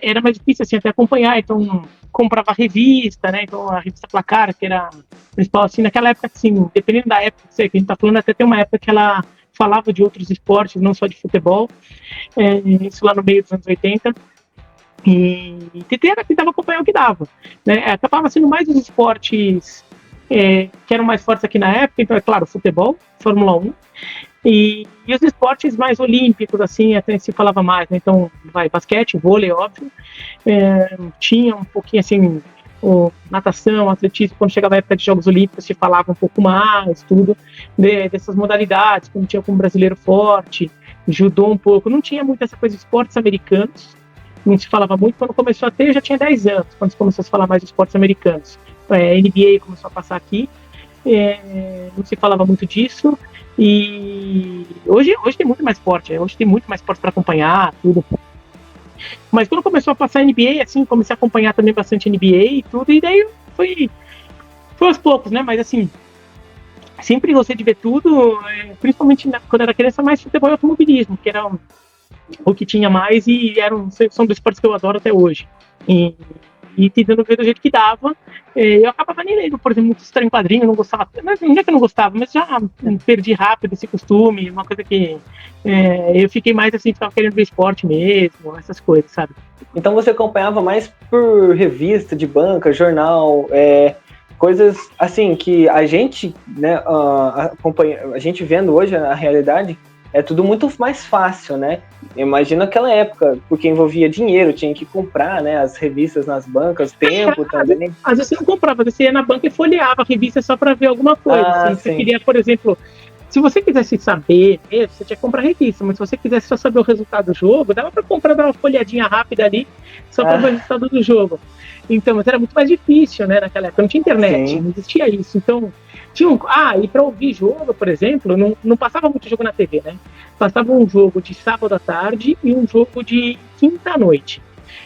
Era mais difícil assim até acompanhar, então comprava revista, né? Então a revista Placar, que era a principal, assim, naquela época, assim, dependendo da época que a gente tá falando, até tem uma época que ela falava de outros esportes, não só de futebol, isso lá no meio dos anos 80, e tentava acompanhar o que dava, né? Acabava sendo mais os esportes que eram mais fortes aqui na época, então é claro, futebol, Fórmula 1, e os esportes mais olímpicos, assim, até se falava mais, né? Então, basquete, vôlei, óbvio. Tinha um pouquinho, assim, natação, atletismo, quando chegava a época de Jogos Olímpicos, se falava um pouco mais, tudo, dessas modalidades, quando tinha um brasileiro forte, judô um pouco. Não tinha muito essa coisa de esportes americanos, não se falava muito. Quando começou a ter, eu já tinha 10 anos, quando se começou a se falar mais de esportes americanos. A NBA começou a passar aqui, não se falava muito disso. E hoje tem muito mais esporte, hoje tem muito mais esporte para acompanhar, tudo. Mas quando começou a passar NBA, assim, comecei a acompanhar também bastante NBA e tudo, e daí foi aos poucos, né? Mas assim, sempre gostei de ver tudo, principalmente quando era criança, mais futebol e automobilismo, que era o que tinha mais, e são dos esportes que eu adoro até hoje. E tentando ver do jeito que dava, eu acabava nem lendo, por exemplo, muito história em quadrinho, eu não gostava, não é que eu não gostava, mas já perdi rápido esse costume, uma coisa que eu fiquei mais assim, ficava querendo ver esporte mesmo, essas coisas, sabe? Então você acompanhava mais por revista de banca, jornal, coisas assim que a gente, né, a gente vendo hoje a realidade, é tudo muito mais fácil, né? Imagina aquela época, porque envolvia dinheiro, tinha que comprar, né, as revistas nas bancas, tempo também. Às vezes você não comprava, às vezes você ia na banca e folheava a revista só para ver alguma coisa. Assim. Você queria, por exemplo, se você quisesse saber, você tinha que comprar a revista, mas se você quisesse só saber o resultado do jogo, dava para comprar, dar uma folhadinha rápida ali, só para ver o resultado do jogo. Então, mas era muito mais difícil, né, naquela época, não tinha internet, Sim. Não existia isso. Então, e para ouvir jogo, por exemplo, não passava muito jogo na TV, né? Passava um jogo de sábado à tarde e um jogo de quinta à noite.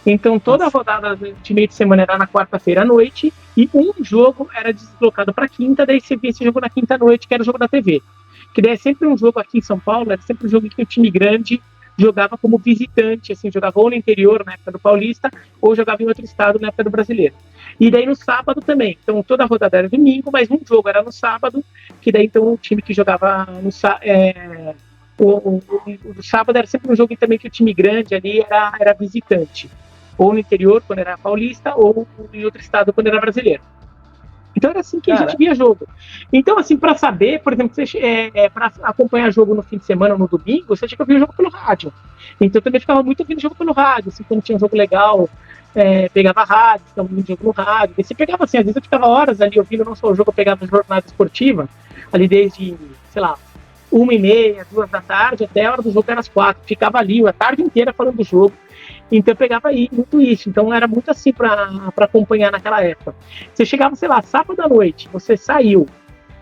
Então, toda a rodada de meio de semana era na quarta-feira à noite e um jogo era deslocado para quinta, daí você via esse jogo na quinta à noite, que era o jogo da TV. Que daí é sempre um jogo aqui em São Paulo, era sempre um jogo que o time grande jogava como visitante, assim, jogava ou no interior, na época do Paulista, ou jogava em outro estado, na época do Brasileiro. E daí no sábado também, então toda a rodada era domingo, mas um jogo era no sábado, que daí então o time que jogava no o sábado era sempre um jogo também que o time grande ali era visitante, ou no interior, quando era paulista, ou em outro estado, quando era brasileiro. Então era assim que a gente via jogo. Então, assim, para saber, por exemplo, para acompanhar jogo no fim de semana ou no domingo, você tinha que ouvir o jogo pelo rádio. Então eu também ficava muito ouvindo jogo pelo rádio, assim, quando tinha um jogo legal, pegava rádio, ficava ouvindo jogo no rádio. E você pegava assim, às vezes eu ficava horas ali ouvindo não só o jogo, eu pegava a jornada esportiva, ali desde, sei lá, 1h30, 2 da tarde, até a hora do jogo era às 4. Ficava ali a tarde inteira falando do jogo. Então eu pegava aí muito isso. Então era muito assim para acompanhar naquela época. Você chegava, sei lá, sábado à noite, você saiu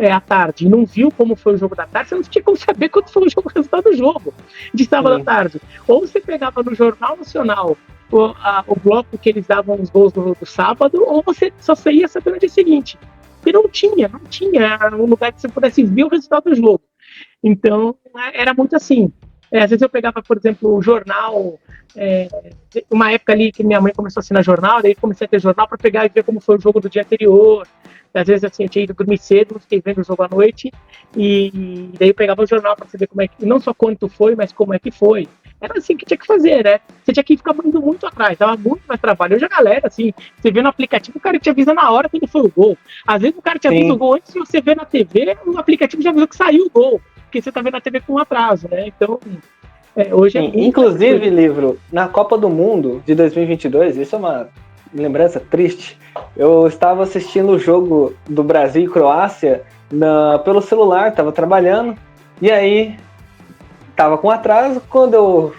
à tarde e não viu como foi o jogo da tarde, você não tinha como saber quando foi o resultado do jogo de sábado à tarde. Ou você pegava no Jornal Nacional o bloco que eles davam os gols do sábado, ou você só ia saber no dia seguinte. Porque não tinha um lugar que você pudesse ver o resultado do jogo. Então, era muito assim. Às vezes eu pegava, por exemplo, o jornal, uma época ali que minha mãe começou a assinar jornal, daí comecei a ter jornal para pegar e ver como foi o jogo do dia anterior. Às vezes assim, eu tinha ido dormir cedo, fiquei vendo o jogo à noite, e daí eu pegava o jornal para saber como é que, não só quanto foi, mas como é que foi. Era assim que tinha que fazer, né? Você tinha que ficar indo muito atrás, dava muito mais trabalho. Hoje a galera, assim, você vê no aplicativo, o cara te avisa na hora quando foi o gol. Às vezes o cara te avisa o gol antes de você ver na TV, o aplicativo já avisou que saiu o gol, porque você tá vendo na TV com atraso, né? Então, hoje inclusive, Livro, na Copa do Mundo de 2022, isso é uma lembrança triste, eu estava assistindo o jogo do Brasil e Croácia pelo celular, estava trabalhando, e aí tava com atraso. Quando eu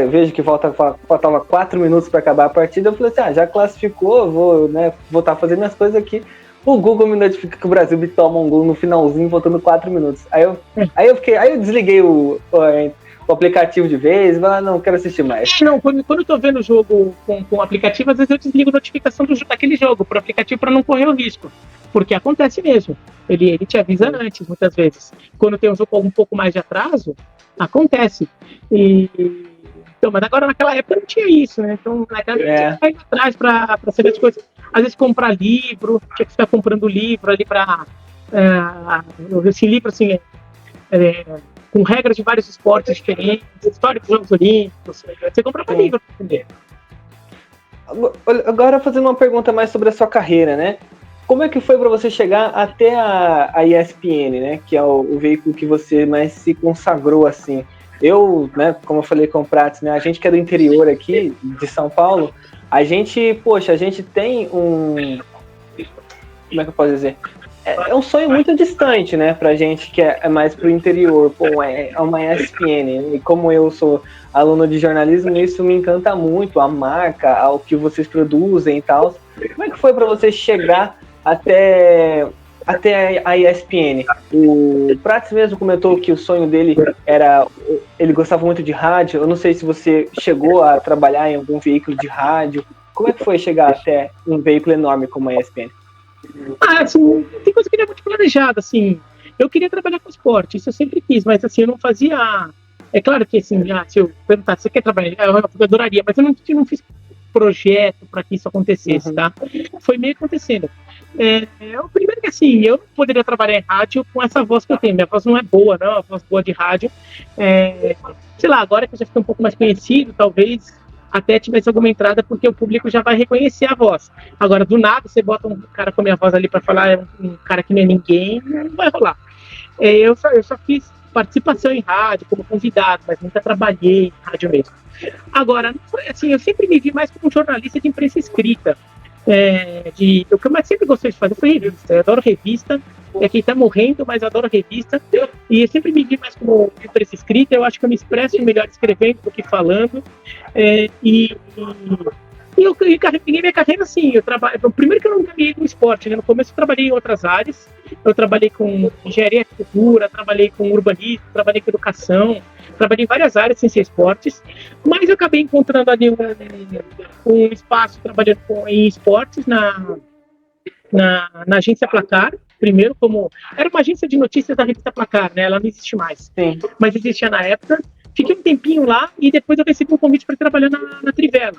vejo que faltava 4 minutos para acabar a partida, eu falei assim, já classificou, vou voltar a fazer minhas coisas aqui. O Google me notifica que o Brasil me toma um gol no finalzinho, faltando 4 minutos. Aí eu desliguei o o aplicativo de vez, vai lá, não, quero assistir mais. Não, quando eu tô vendo o jogo com o aplicativo, às vezes eu desligo a notificação daquele jogo pro aplicativo para não correr o risco. Porque acontece mesmo. Ele te avisa antes, muitas vezes. Quando tem um jogo com um pouco mais de atraso, acontece. Então, mas agora naquela época não tinha isso, né? Então naquela época tinha que ir atrás para saber as coisas. Às vezes comprar livro, tinha que ficar comprando livro ali para esse livro assim, com regras de vários esportes diferentes, história dos Jogos Olímpicos. Você comprava livro para entender. Agora fazendo uma pergunta mais sobre a sua carreira, né? Como é que foi para você chegar até a ESPN, né? Que é o veículo que você mais se consagrou, assim. Eu, né, como eu falei com o Prats, né? A gente que é do interior aqui, de São Paulo, a gente tem um... Como é que eu posso dizer? É um sonho muito distante, né? Pra gente que é mais pro interior. Pô, é uma ESPN. E como eu sou aluno de jornalismo, isso me encanta muito. A marca, ao que vocês produzem e tal. Como é que foi para você chegar até a ESPN? O Prats mesmo comentou que o sonho dele era... Ele gostava muito de rádio. Eu não sei se você chegou a trabalhar em algum veículo de rádio. Como é que foi chegar até um veículo enorme como a ESPN? Assim, tem coisa que não é muito planejada, assim. Eu queria trabalhar com esporte, isso eu sempre quis, mas assim, eu não fazia... É claro que, assim, se eu perguntar, você quer trabalhar? Eu adoraria, mas eu não fiz projeto para que isso acontecesse, tá? Foi meio acontecendo. O primeiro que, assim, eu não poderia trabalhar em rádio com essa voz que eu tenho. Minha voz não é boa, não, é uma voz boa de rádio. Sei lá, agora que eu já fiquei um pouco mais conhecido, talvez até tivesse alguma entrada, porque o público já vai reconhecer a voz. Agora, do nada, você bota um cara com a minha voz ali para falar, um cara que não é ninguém, não vai rolar. Eu só fiz participação em rádio como convidado, mas nunca trabalhei em rádio mesmo. Agora, não foi assim, eu sempre me vi mais como um jornalista de imprensa escrita. O que eu mais sempre gostei de fazer foi revista. Eu adoro revista. Quem tá morrendo, mas eu adoro revista. E eu sempre me vi mais como imprensa escrita. Eu acho que eu me expresso melhor escrevendo do que falando. Eu peguei minha carreira assim. Primeiro que eu não ganhei no esporte, né? No começo eu trabalhei em outras áreas. Eu trabalhei com engenharia e arquitetura, trabalhei com urbanismo, trabalhei com educação, trabalhei em várias áreas sem ser esportes, mas eu acabei encontrando ali um espaço trabalhando em esportes na agência Placar. Primeiro, era uma agência de notícias da revista Placar, né? Ela não existe mais. Sim. Mas existia na época. Fiquei um tempinho lá e depois eu recebi um convite para trabalhar na Trivela,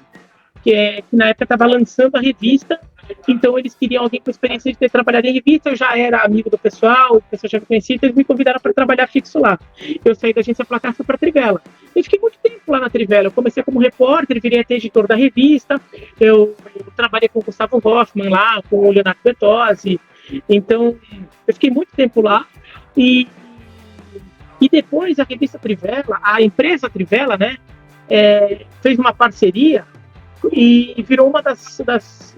que na época estava lançando a revista. Então eles queriam alguém com experiência de ter trabalhado em revista. Eu já era amigo do pessoal, o pessoal já me conhecia, então eles me convidaram para trabalhar fixo lá. Eu saí da agência Placar e fui para a Trivela. Eu fiquei muito tempo lá na Trivela. Eu comecei como repórter, virei até editor da revista. Eu trabalhei com o Gustavo Hoffmann lá, com o Leonardo Bertozzi. Então eu fiquei muito tempo lá. E depois a revista Trivela, a empresa Trivela, né, fez uma parceria e virou uma das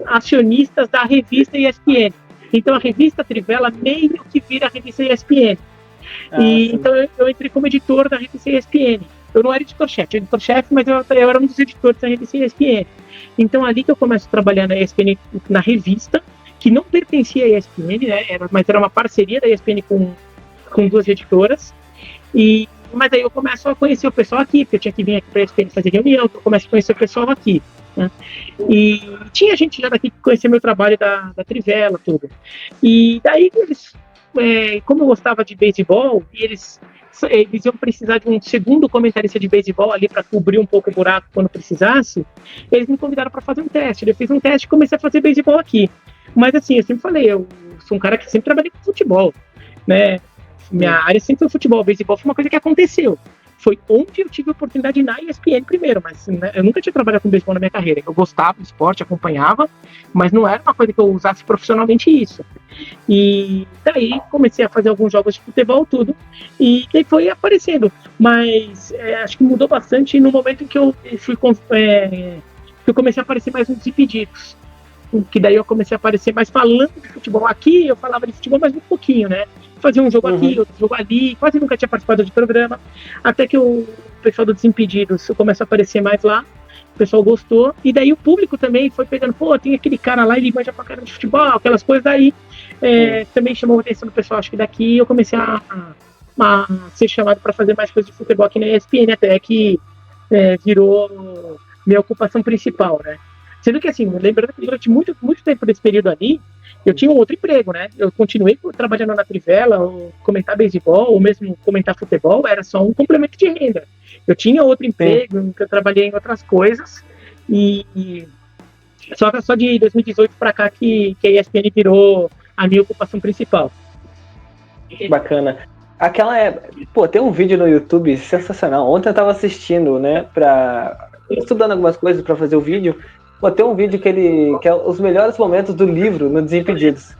acionistas da revista ESPN. Então a revista Trivela meio que vira a revista ESPN. Então eu entrei como editor da revista ESPN. Eu não era editor-chefe, mas eu era um dos editores da revista ESPN. Então ali que eu começo a trabalhar na ESPN, na revista, que não pertencia à ESPN, né, mas era uma parceria da ESPN com duas editoras. Mas aí eu começo a conhecer o pessoal aqui, porque eu tinha que vir aqui para a ESPN fazer reunião, então eu começo a conhecer o pessoal aqui. Né? E tinha gente já daqui que conhecia meu trabalho da Trivela, tudo. E daí eles, como eu gostava de beisebol, e eles iam precisar de um segundo comentarista de beisebol ali para cobrir um pouco o buraco quando precisasse, eles me convidaram para fazer um teste. Eu fiz um teste e comecei a fazer beisebol aqui. Mas assim, eu sempre falei, eu sou um cara que sempre trabalhei com futebol, né? Minha área sempre foi futebol. Beisebol foi uma coisa que aconteceu. Foi onde eu tive a oportunidade na ESPN primeiro, mas né, eu nunca tinha trabalhado com beisebol na minha carreira. Eu gostava do esporte, acompanhava, mas não era uma coisa que eu usasse profissionalmente isso. E daí comecei a fazer alguns jogos de futebol, tudo, e daí foi aparecendo. Mas acho que mudou bastante no momento em que eu que eu comecei a aparecer mais nos Desimpedidos. Que daí eu comecei a aparecer mais falando de futebol. Aqui eu falava de futebol mais um pouquinho, né? Fazia um jogo aqui, outro jogo ali, quase nunca tinha participado de programa, até que o pessoal do Desimpedidos começou a aparecer mais lá, o pessoal gostou, e daí o público também foi pegando, tem aquele cara lá, ele manja pra caramba de futebol, aquelas coisas daí, também chamou a atenção do pessoal, acho que daqui eu comecei ser chamado para fazer mais coisas de futebol aqui na ESPN, até que virou minha ocupação principal, né? Sendo que, assim, lembrando que durante muito tempo desse período ali, eu tinha um outro emprego, né? Eu continuei trabalhando na Trivela, ou comentar beisebol, ou mesmo comentar futebol, era só um complemento de renda. Eu tinha outro emprego, que eu trabalhei em outras coisas, e só de 2018 para cá que a ESPN virou a minha ocupação principal. Bacana. Tem um vídeo no YouTube sensacional. Ontem eu tava assistindo, né, estudando algumas coisas para fazer o vídeo. Pô, tem um vídeo que é os melhores momentos do livro no Desimpedidos.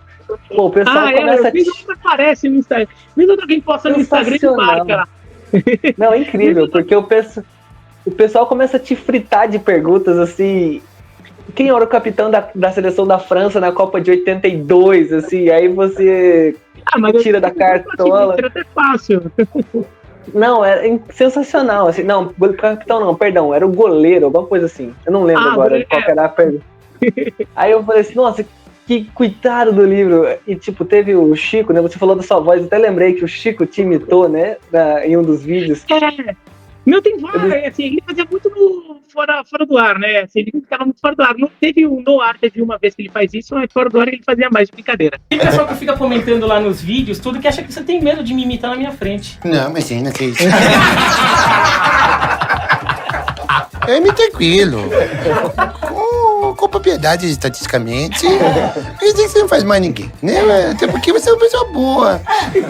Pô, o pessoal começa a... aparece no Instagram. Mesmo alguém posta no Instagram e marca lá. Não, é incrível, porque o pessoal começa a te fritar de perguntas, assim... Quem era o capitão da seleção da França na Copa de 82, assim, aí você tira da cartola. Era até fácil. Não, é sensacional, assim, não, o capitão não, perdão, era o goleiro, alguma coisa assim, eu não lembro agora qual era a pergunta. Aí eu falei assim, nossa, que coitado do livro, e tipo, teve o Chico, né, você falou da sua voz, eu até lembrei que o Chico te imitou, né, em um dos vídeos. Meu, tem várias, assim, ele fazia muito fora do ar, né? Assim, ele ficava muito fora do ar. No ar, teve uma vez que ele faz isso, mas fora do ar ele fazia mais de brincadeira. Tem pessoal que fica comentando lá nos vídeos, tudo que acha que você tem medo de me imitar na minha frente. Não, mas ainda que isso. É me tranquilo. Com propriedade, estatisticamente, você não faz mais ninguém, né? Até porque você é uma pessoa boa,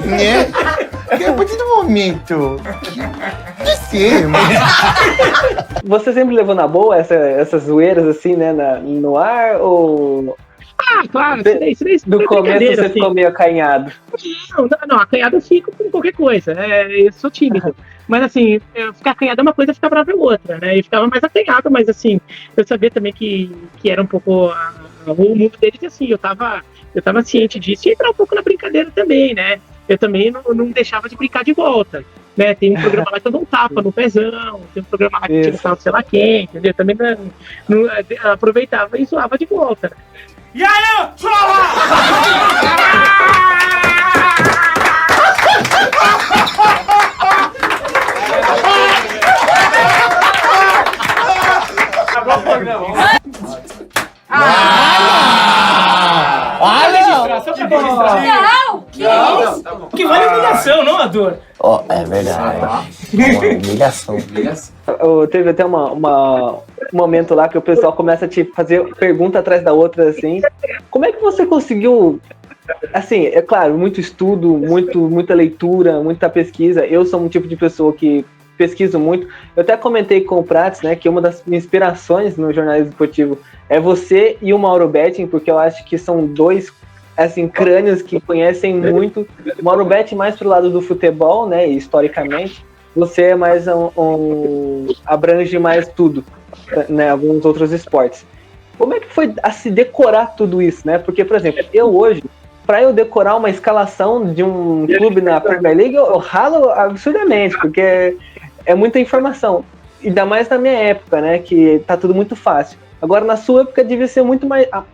né? A partir do momento de ser, Você sempre levou na boa essas zoeiras, assim, né, no ar, ou... Claro, no começo você ficou meio acanhado. Não, acanhado eu fico com qualquer coisa, eu sou tímido. Mas assim, ficar acanhado é uma coisa, ficar bravo é outra, né? E ficava mais acanhado, mas assim, eu sabia também que era um pouco o mundo deles, assim, eu tava ciente disso e entrar um pouco na brincadeira também, né? Eu também não deixava de brincar de volta, né? Tem um programa lá que eu dou um tapa no pezão, tem um programa lá que tira o carro, sei lá quem, entendeu? Também não aproveitava e zoava de volta. E aí, trola! Acabou o programa. Não! Que isso? Que vale humilhação, não a dor. É verdade. Humilhação. Teve até um momento lá que o pessoal começa a te fazer pergunta atrás da outra, assim. Como é que você conseguiu... Assim, é claro, muito estudo, muita leitura, muita pesquisa. Eu sou um tipo de pessoa que pesquiso muito. Eu até comentei com o Prats, né, que uma das minhas inspirações no jornalismo esportivo é você e o Mauro Betting, porque eu acho que são dois, assim, crânios que conhecem muito. O Mauro Betting mais pro lado do futebol, né, historicamente. Você é mais abrange mais tudo, né, alguns outros esportes. Como é que foi a se decorar tudo isso, né? Porque, por exemplo, eu hoje, para eu decorar uma escalação de um clube na Premier League, eu ralo absurdamente, porque é muita informação. Ainda mais na minha época, né? Que tá tudo muito fácil. Agora, na sua época, devia ser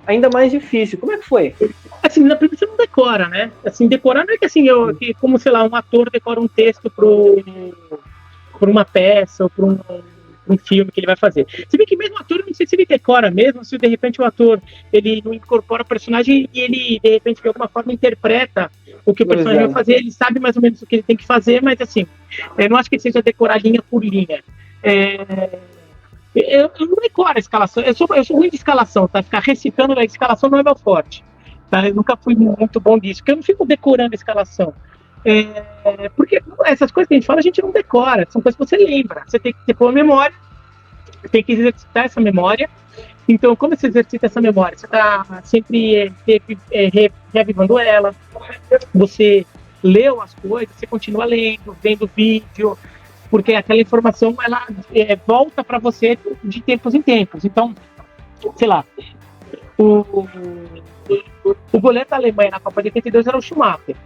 ainda mais difícil. Como é que foi? Assim, na primeira você não decora, né? Assim, decorar não é que assim, como, sei lá, um ator decora um texto por uma peça ou por um filme que ele vai fazer. Se bem que mesmo o ator, não sei se ele decora mesmo, se de repente o ator ele não incorpora o personagem e ele, de repente, de alguma forma interpreta o que o personagem vai fazer, ele sabe mais ou menos o que ele tem que fazer, mas assim, eu não acho que ele seja decorar linha por linha. Eu não decoro a escalação, eu sou ruim de escalação, tá? Ficar recitando a escalação não é meu forte, tá? Eu nunca fui muito bom disso, porque eu não fico decorando a escalação. Porque essas coisas que a gente fala, a gente não decora, são coisas que você lembra. Você tem que ter uma memória, tem que exercitar essa memória. Então, como você exercita essa memória? Você está sempre reavivando ela, você leu as coisas, você continua lendo, vendo vídeo, porque aquela informação ela volta para você de tempos em tempos. Então, sei lá, o O goleiro da Alemanha na Copa de 82 era o Schumacher.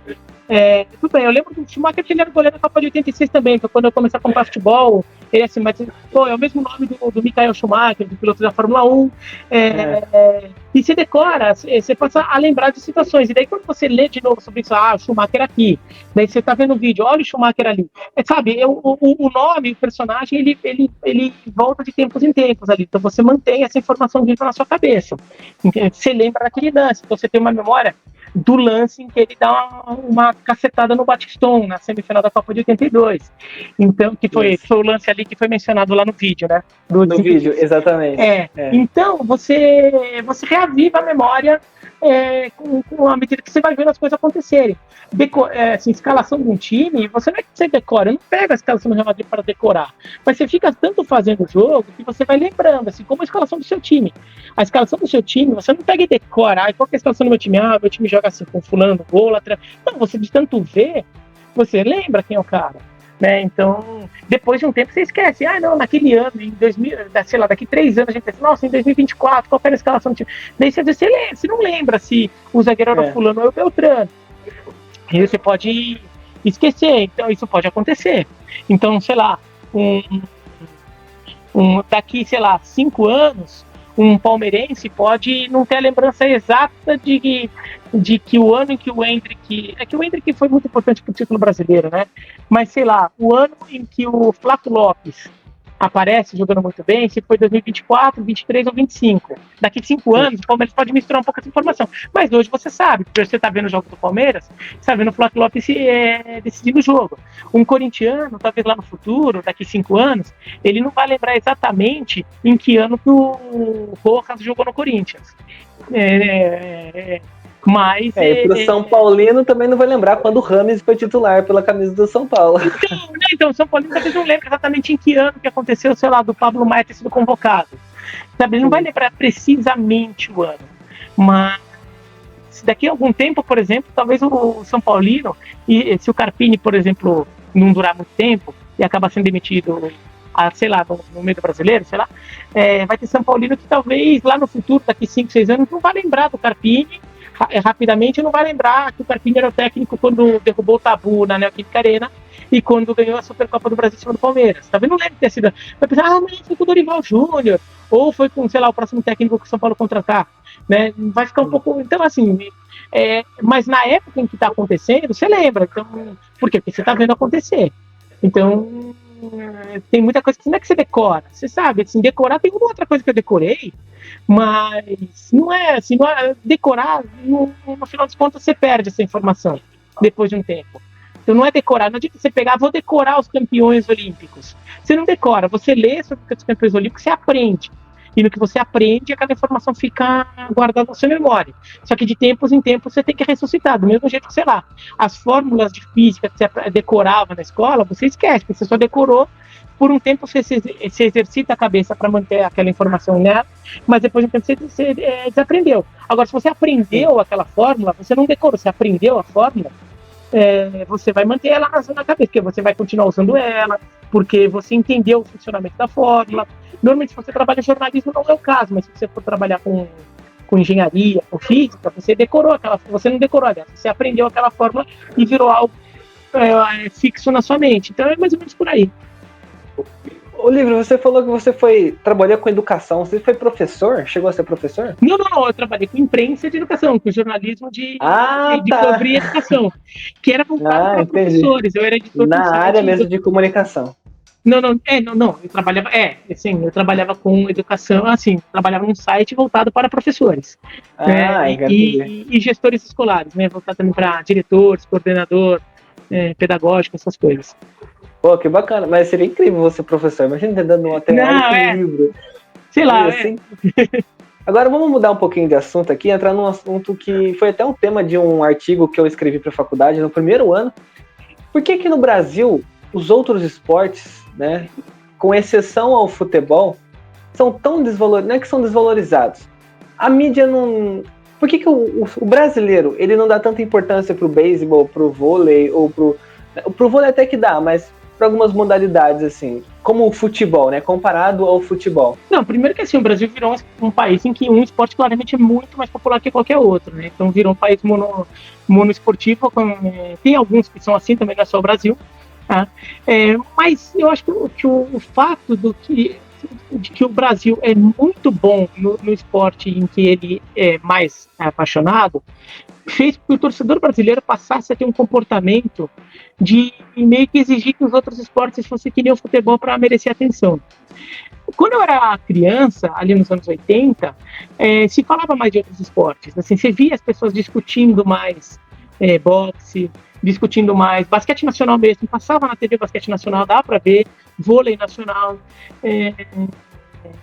Tudo bem, eu lembro do Schumacher que ele era goleiro na Copa de 86 também, então quando eu comecei a comprar futebol, ele assim, mas pô, é o mesmo nome do Michael Schumacher, do piloto da Fórmula 1, e você decora, você passa a lembrar de situações, e daí quando você lê de novo sobre isso, o Schumacher aqui, daí você tá vendo o vídeo, olha o Schumacher ali, sabe, o nome, o personagem, ele volta de tempos em tempos ali, então você mantém essa informação viva na sua cabeça, você lembra daquele lance, então você tem uma memória do lance em que ele dá uma cacetada no Batistone, na semifinal da Copa de 82. Então, que foi o lance ali que foi mencionado lá no vídeo, né? No vídeo, exatamente. Então, você reaviva a memória com a medida que você vai vendo as coisas acontecerem. Assim, escalação de um time, você não é que você decora, eu não pega a escalação do Real Madrid para decorar, mas você fica tanto fazendo o jogo que você vai lembrando, assim, como a escalação do seu time. A escalação do seu time, você não pega e decora, qual que é a escalação do meu time? Meu time joga assim, com fulano no gol, lateral. Não, você de tanto ver, você lembra quem é o cara. Né? Então, depois de um tempo você esquece. Não, naquele ano, em 2000, sei lá, daqui 3 anos a gente pensa, nossa, em 2024, qual era a escalação do time? Daí você não lembra se o zagueiro era o fulano ou o Beltrano. E você pode esquecer, então isso pode acontecer. Então, sei lá, daqui, sei lá, 5 anos, um palmeirense pode não ter a lembrança exata de que o ano em que o Endrick... É que o Endrick foi muito importante para o título brasileiro, né? Mas, sei lá, o ano em que o Flávio Lopes aparece jogando muito bem, se foi 2024, 23 ou 25. Daqui 5 anos, o Palmeiras pode misturar um pouco essa informação. Mas hoje você sabe, porque você está vendo o jogo do Palmeiras, você está vendo o Flávio Lopes decidindo o jogo. Um corintiano, talvez lá no futuro, daqui 5 anos, ele não vai lembrar exatamente em que ano que o Rojas jogou no Corinthians. Mas pro São Paulino também não vai lembrar quando o Rames foi titular pela camisa do São Paulo. Então o São Paulino talvez não lembre exatamente em que ano que aconteceu, sei lá, do Pablo Maia ter sido convocado. Sabe? Ele não vai lembrar precisamente o ano. Mas daqui a algum tempo, por exemplo, talvez o São Paulino, e se o Carpini, por exemplo, não durar muito tempo e acaba sendo demitido, sei lá, no meio do brasileiro, sei lá, vai ter São Paulino que talvez lá no futuro, daqui 5, 6 anos, não vai lembrar do Carpini. Rapidamente não vai lembrar que o Carpini era o técnico quando derrubou o tabu na Neoquímica Arena e quando ganhou a Supercopa do Brasil em cima do Palmeiras. Talvez não lembre de ter sido. Vai pensar, mas foi com o Dorival Júnior, ou foi com, sei lá, o próximo técnico que o São Paulo contratar. Né? Vai ficar um pouco. Então, assim, mas na época em que está acontecendo, você lembra. Então, por quê? Porque você está vendo acontecer. Então, tem muita coisa que não é que você decora. Você sabe, assim, decorar tem uma outra coisa que eu decorei, mas não é assim, decorar, no final das contas você perde essa informação depois de um tempo. Então não é decorar, não adianta você pegar, vou decorar os campeões olímpicos. Você não decora, você lê sobre os campeões olímpicos, você aprende. E no que você aprende, aquela informação fica guardada na sua memória. Só que de tempos em tempos você tem que ressuscitar, do mesmo jeito que, sei lá, as fórmulas de física que você decorava na escola, você esquece, porque você só decorou, por um tempo você exercita a cabeça para manter aquela informação nela, mas depois de um tempo você desaprendeu. Agora, se você aprendeu aquela fórmula, você não decorou, você aprendeu a fórmula, você vai manter ela na cabeça, porque você vai continuar usando ela, porque você entendeu o funcionamento da fórmula. Normalmente, se você trabalha em jornalismo, não é o caso, mas se você for trabalhar com engenharia, com física, você decorou você não decorou, aliás, você aprendeu aquela fórmula e virou algo fixo na sua mente. Então é mais ou menos por aí. Olívio, você falou que você trabalhou com educação. Você foi professor? Chegou a ser professor? Não, eu trabalhei com imprensa de educação, com jornalismo de cobrir educação, que era voltado para professores. Eu era editor na área mesmo de comunicação. Não, eu trabalhava com educação, assim, trabalhava num site voltado para professores, e gestores escolares, né, voltado também para diretores, coordenador pedagógico, essas coisas. Pô, que bacana, mas seria incrível você professor, imagina dando um livro. Sei lá, assim. Agora vamos mudar um pouquinho de assunto aqui, entrar num assunto que foi até um tema de um artigo que eu escrevi para a faculdade no primeiro ano. Por que no Brasil os outros esportes, né, com exceção ao futebol, são tão desvalorizados? Não é que são desvalorizados. A mídia não... Por que o brasileiro ele não dá tanta importância pro beisebol, pro vôlei, ou pro vôlei até que dá, mas para algumas modalidades, assim, como o futebol, né? Comparado ao futebol. Não, primeiro que assim, o Brasil virou um país em que um esporte claramente é muito mais popular que qualquer outro, né? Então virou um país monoesportivo, tem alguns que são assim, também não é só o Brasil, tá? Mas eu acho que o fato de que o Brasil é muito bom no esporte em que ele é mais apaixonado, fez com que o torcedor brasileiro passasse a ter um comportamento de meio que exigir que os outros esportes fossem que nem o futebol para merecer atenção. Quando eu era criança, ali nos anos 80, se falava mais de outros esportes. Assim, você via as pessoas discutindo mais boxe, discutindo mais basquete nacional mesmo. Passava na TV basquete nacional, dá para ver, vôlei nacional.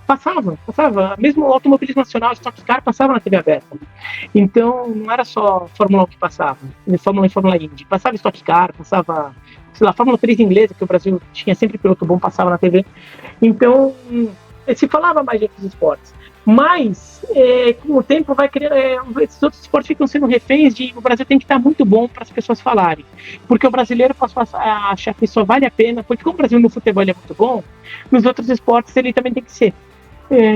Passava. Mesmo o automobilismo nacional, Stock Car, passava na TV aberta. Então, não era só Fórmula 1 que passava, Fórmula 1 e Fórmula Indy. Passava Stock Car, passava, sei lá, Fórmula 3 inglesa, que o Brasil tinha sempre piloto bom, passava na TV. Então, se falava mais de outros esportes. Mas, com o tempo, vai criando, esses outros esportes ficam sendo reféns de o Brasil tem que estar muito bom para as pessoas falarem. Porque o brasileiro pode achar que só vale a pena, porque como o Brasil no futebol é muito bom, nos outros esportes ele também tem que ser.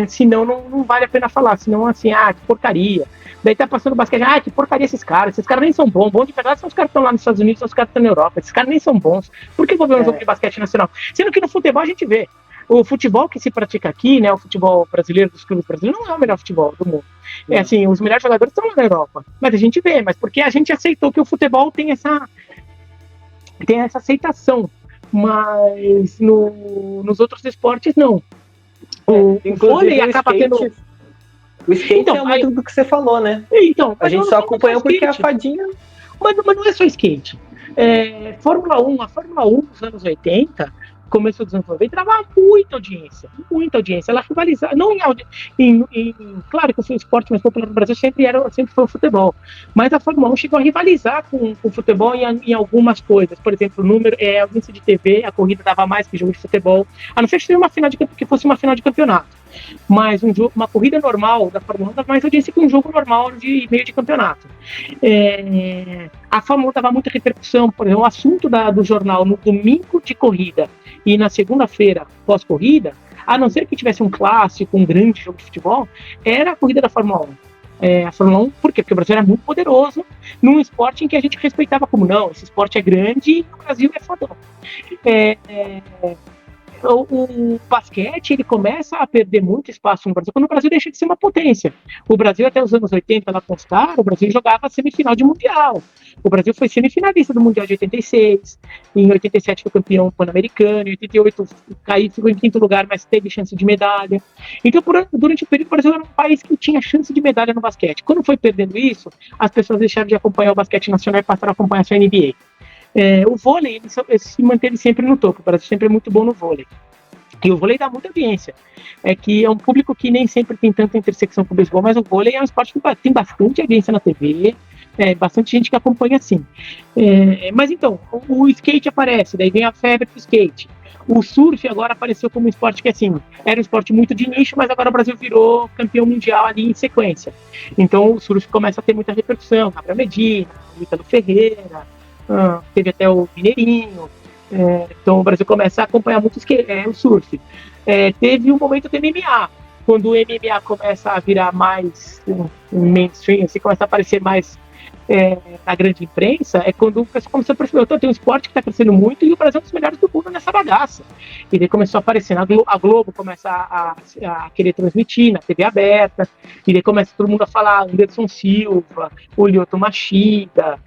Senão não vale a pena falar, senão assim, que porcaria. Daí tá passando o basquete, que porcaria esses caras nem são bons de verdade são os caras que estão lá nos Estados Unidos, são os caras que estão na Europa, esses caras nem são bons, por que eu vou ver um jogo de basquete nacional? Sendo que no futebol a gente vê, o futebol que se pratica aqui, né, o futebol brasileiro, dos clubes brasileiros, não é o melhor futebol do mundo. Assim, os melhores jogadores estão lá na Europa, mas a gente vê, mas porque a gente aceitou que o futebol tem essa aceitação, mas nos outros esportes não. O vôlei acaba tendo... O skate então, é muito do que você falou, né? Então, a gente só acompanhou porque a fadinha... Mas não é só skate. A Fórmula 1 dos anos 80, começo dos anos 90, dava muita audiência. Ela rivalizava, não claro que o esporte mais popular no Brasil sempre foi o futebol, mas a Fórmula 1 chegou a rivalizar com o futebol em algumas coisas. Por exemplo, a audiência de TV, a corrida dava mais que jogo de futebol, a não ser que fosse uma final de campeonato. Mas uma corrida normal da Fórmula 1 dava mais audiência que um jogo normal de meio de campeonato. A Fórmula 1 dava muita repercussão, por exemplo, o assunto do jornal no domingo de corrida e na segunda-feira pós-corrida, a não ser que tivesse um clássico, um grande jogo de futebol, era a corrida da Fórmula 1. A Fórmula 1, por quê? Porque o Brasil era muito poderoso num esporte em que a gente respeitava como não, esse esporte é grande e o Brasil é fodão. O basquete ele começa a perder muito espaço no Brasil quando o Brasil deixa de ser uma potência. O Brasil até os anos 80, lá constar, o Brasil jogava semifinal de Mundial. O Brasil foi semifinalista do Mundial de 86, em 87 foi campeão pan-americano, em 88 ficou em quinto lugar, mas teve chance de medalha. Então, durante o período, o Brasil era um país que tinha chance de medalha no basquete. Quando foi perdendo isso, as pessoas deixaram de acompanhar o basquete nacional e passaram a acompanhar só a NBA. O vôlei ele se manteve sempre no topo, o Brasil sempre é muito bom no vôlei. E o vôlei dá muita audiência. Que é um público que nem sempre tem tanta intersecção com o beisebol, mas o vôlei é um esporte que tem bastante audiência na TV, bastante gente que acompanha assim. Mas então, o skate aparece, daí vem a febre do skate. O surf agora apareceu como um esporte que assim, era um esporte muito de nicho, mas agora o Brasil virou campeão mundial ali em sequência. Então o surf começa a ter muita repercussão, Gabriel Medina, o Ítalo Ferreira, teve até o Mineirinho. Então o Brasil começa a acompanhar muito o surf. Teve um momento do MMA, quando o MMA começa a virar mais mainstream, assim, começa a aparecer mais na grande imprensa, é quando o pessoal começou a perceber, tem um esporte que está crescendo muito e o Brasil é um dos melhores do mundo nessa bagaça. E daí começou a aparecer, a Globo começa a querer transmitir na TV aberta, e daí começa todo mundo a falar, Anderson Silva, o Lyoto Machida,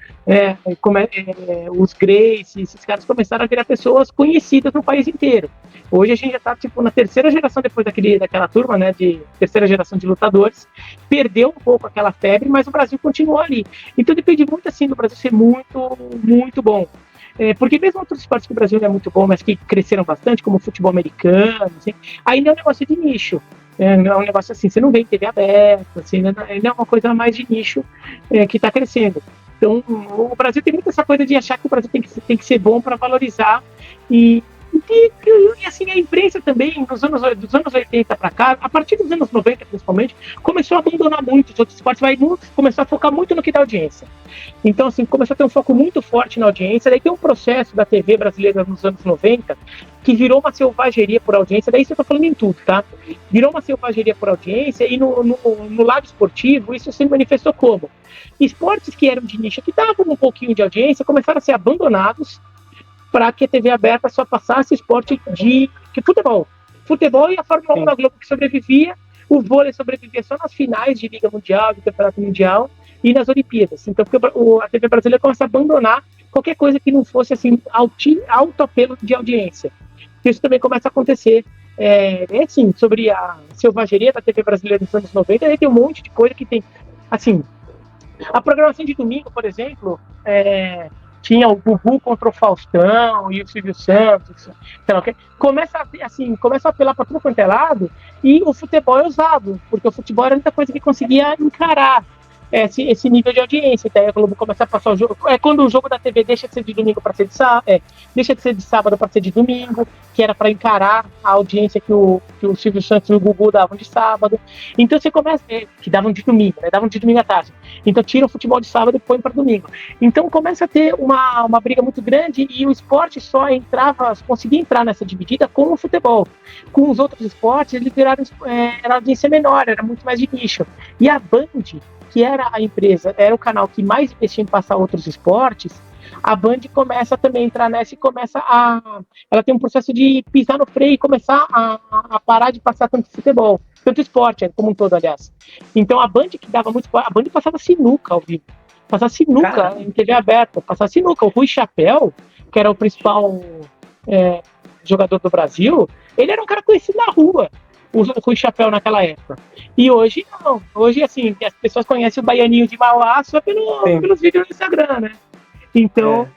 os Gracie, esses caras começaram a virar pessoas conhecidas no país inteiro. Hoje a gente já está na terceira geração depois daquela turma, né, de terceira geração de lutadores, perdeu um pouco aquela febre, mas o Brasil continuou ali. Então depende muito assim do Brasil ser muito, muito bom. Porque mesmo outros esportes que o Brasil não é muito bom, mas que cresceram bastante, como o futebol americano, assim, ainda é um negócio de nicho. É um negócio assim, você não vê em TV aberta, assim, ainda é uma coisa mais de nicho que está crescendo. Então o Brasil tem muito essa coisa de achar que o Brasil tem que ser bom para valorizar e E assim, a imprensa também, dos anos 80 para cá, a partir dos anos 90 principalmente, começou a abandonar muito os outros esportes, começou a focar muito no que dá audiência. Então, assim, começou a ter um foco muito forte na audiência. Daí tem um processo da TV brasileira nos anos 90 que virou uma selvageria por audiência. Daí isso eu tô falando em tudo, tá? Virou uma selvageria por audiência e no lado esportivo isso se manifestou como esportes que eram de nicho, que davam um pouquinho de audiência, começaram a ser abandonados para que a TV aberta só passasse esporte de futebol. Futebol e a Fórmula 1 da Globo que sobrevivia, o vôlei sobrevivia só nas finais de Liga Mundial, de Campeonato Mundial e nas Olimpíadas. Então, porque a TV brasileira começa a abandonar qualquer coisa que não fosse assim alto apelo de audiência. Isso também começa a acontecer. Assim, sobre a selvageria da TV brasileira nos anos 90, aí tem um monte de coisa que tem, assim, a programação de domingo, por exemplo, tinha o Gugu contra o Faustão e o Silvio Santos, então, começa a apelar para tudo quanto é lado, e o futebol é usado, porque o futebol era a única coisa que conseguia encarar esse nível de audiência. Então a Globo começa a passar o jogo. É quando o jogo da TV deixa de ser de domingo para ser de sábado, deixa de ser de sábado para ser de domingo, que era para encarar a audiência que o Silvio Santos e o Gugu davam de sábado. Então você começa, que davam de domingo, né? Davam de domingo à tarde. Então tira o futebol de sábado e põe para domingo. Então começa a ter uma briga muito grande e o esporte só conseguia entrar nessa dividida com o futebol. Com os outros esportes, eles viraram era audiência menor, era muito mais de nicho. E a Band, que era a empresa, era o canal que mais investia em passar outros esportes, a Band começa também a entrar nessa e ela tem um processo de pisar no freio e começar a parar de passar tanto futebol, tanto esporte, como um todo, aliás. Então a Band que dava muito esporte, a Band passava sinuca ao vivo, passava sinuca em TV aberta, passava sinuca. O Rui Chapéu, que era o principal jogador do Brasil, ele era um cara conhecido na rua, o Rui Chapéu naquela época. E hoje não. Hoje, assim, as pessoas conhecem o Baianinho de Mauá só pelos vídeos do Instagram, né? Então,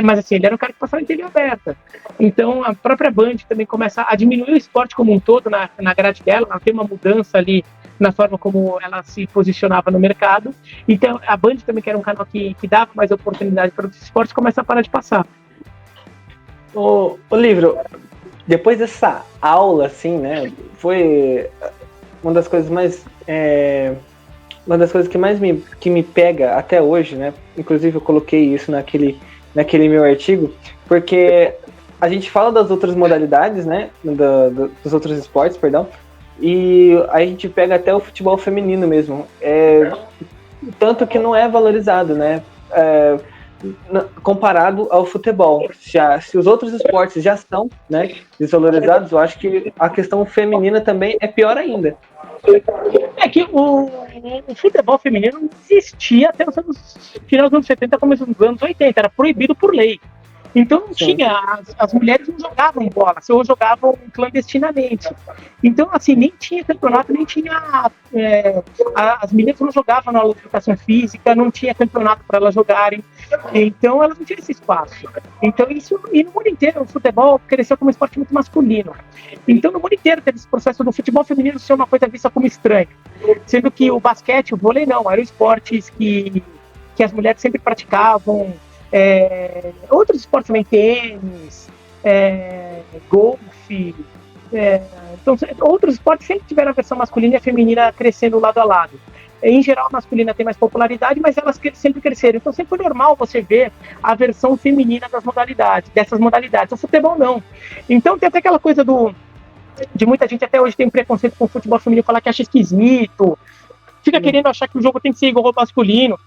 mas assim, ele era um cara que passava em TV aberta. Então, a própria Band também começa a diminuir o esporte como um todo na grade dela. Ela tem uma mudança ali na forma como ela se posicionava no mercado. Então, a Band também, que era um canal que dava mais oportunidade para os esportes, começa a parar de passar. O livro, depois dessa aula, assim, né, foi uma das coisas mais que me pega até hoje, né? Inclusive eu coloquei isso naquele meu artigo, porque a gente fala das outras modalidades, né? Dos outros esportes, perdão, e a gente pega até o futebol feminino mesmo, tanto que não é valorizado, né? Comparado ao futebol. Se os outros esportes já são, né, desvalorizados, eu acho que a questão feminina também é pior ainda. É que o futebol feminino não existia até final dos anos 70, começo dos anos 80, era proibido por lei. Então não tinha, as mulheres não jogavam bola, ou jogavam clandestinamente. Então, assim, nem tinha campeonato, nem tinha. As meninas não jogavam na educação física, não tinha campeonato para elas jogarem. Então, elas não tinham esse espaço. Então, isso, e no mundo inteiro, o futebol cresceu como um esporte muito masculino. Então, no mundo inteiro teve esse processo do futebol feminino ser uma coisa vista como estranha. Sendo que o basquete, o vôlei, não, eram esportes que as mulheres sempre praticavam. Outros esportes também, tênis, golfe, então, outros esportes sempre tiveram a versão masculina e a feminina crescendo lado a lado. Em geral, a masculina tem mais popularidade, mas elas sempre cresceram. Então sempre foi normal você ver a versão feminina dessas modalidades. O futebol não. Então tem até aquela coisa de muita gente até hoje tem um preconceito com o futebol feminino, falar que acha esquisito, fica querendo achar que o jogo tem que ser igual ao masculino.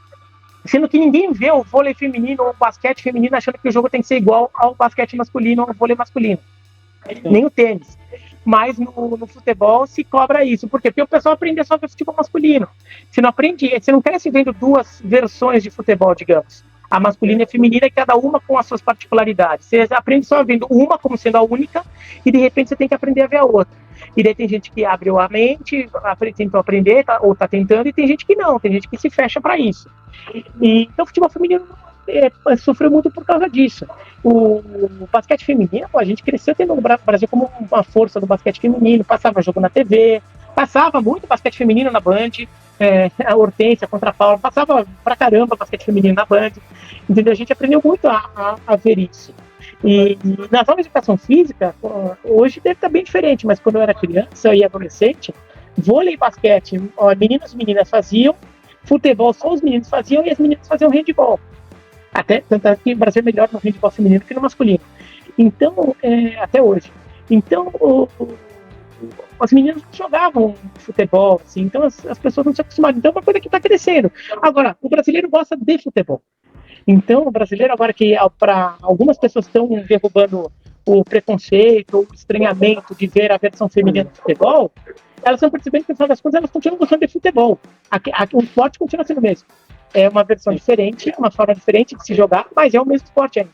Sendo que ninguém vê o vôlei feminino ou o basquete feminino achando que o jogo tem que ser igual ao basquete masculino ou ao vôlei masculino. Nem o tênis. Mas no futebol se cobra isso. Por quê? Porque o pessoal aprende só a ver futebol masculino. Você não cresce vendo duas versões de futebol, digamos. A masculina e a feminina, e cada uma com as suas particularidades. Você aprende só vendo uma como sendo a única, e de repente você tem que aprender a ver a outra. E daí tem gente que abre a mente, tentou aprender, ou está tentando, e tem gente que não, tem gente que se fecha para isso. Então o futebol feminino sofreu muito por causa disso. O basquete feminino, a gente cresceu tendo o Brasil como uma força do basquete feminino, passava jogo na TV, passava muito basquete feminino na Band, a Hortência contra a Paula, passava pra caramba basquete feminino na Band, entendeu? A gente aprendeu muito a ver isso. E nas aulas de educação física, hoje deve estar bem diferente, mas quando eu era criança e adolescente, vôlei e basquete, meninos e meninas faziam, futebol só os meninos faziam e as meninas faziam handebol. Até, tanto é que o Brasil é melhor no handebol feminino que no masculino. Então, até hoje. Então, as meninas jogavam futebol, assim, então as pessoas não se acostumaram. Então, é uma coisa que está crescendo. Agora, o brasileiro gosta de futebol. Então, o brasileiro, agora que para algumas pessoas estão derrubando o preconceito, o estranhamento de ver a versão feminina do futebol, elas estão percebendo que, no final das contas, elas continuam gostando de futebol. O esporte continua sendo o mesmo. É uma versão diferente, uma forma diferente de se jogar, mas é o mesmo esporte ainda.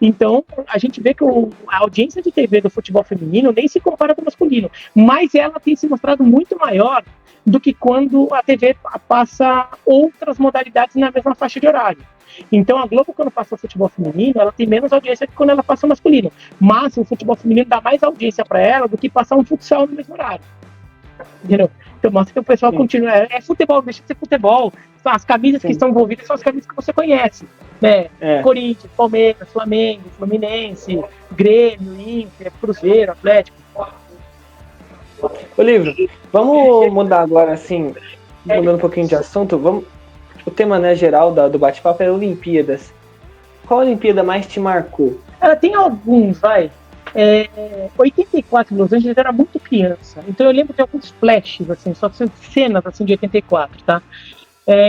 Então, a gente vê que a audiência de TV do futebol feminino nem se compara com o masculino, mas ela tem se mostrado muito maior do que quando a TV passa outras modalidades na mesma faixa de horário. Então, a Globo, quando passa o futebol feminino, ela tem menos audiência que quando ela passa o masculino. Mas o futebol feminino dá mais audiência para ela do que passar um futsal no mesmo horário. Entendeu? Então, mostra que o pessoal continua. É futebol, deixa de ser futebol. As camisas que estão envolvidas são as camisas que você conhece. Né? Corinthians, Palmeiras, Flamengo, Fluminense, Grêmio, Inter, Cruzeiro, Atlético. Olívio, vamos mudar agora, assim, mudando um pouquinho de assunto. O tema, né, geral do bate-papo é Olimpíadas. Qual Olimpíada mais te marcou? Tem alguns, vai. 84 em Los Angeles era muito criança, então eu lembro de alguns flashes, assim, só cenas assim, de 84, tá?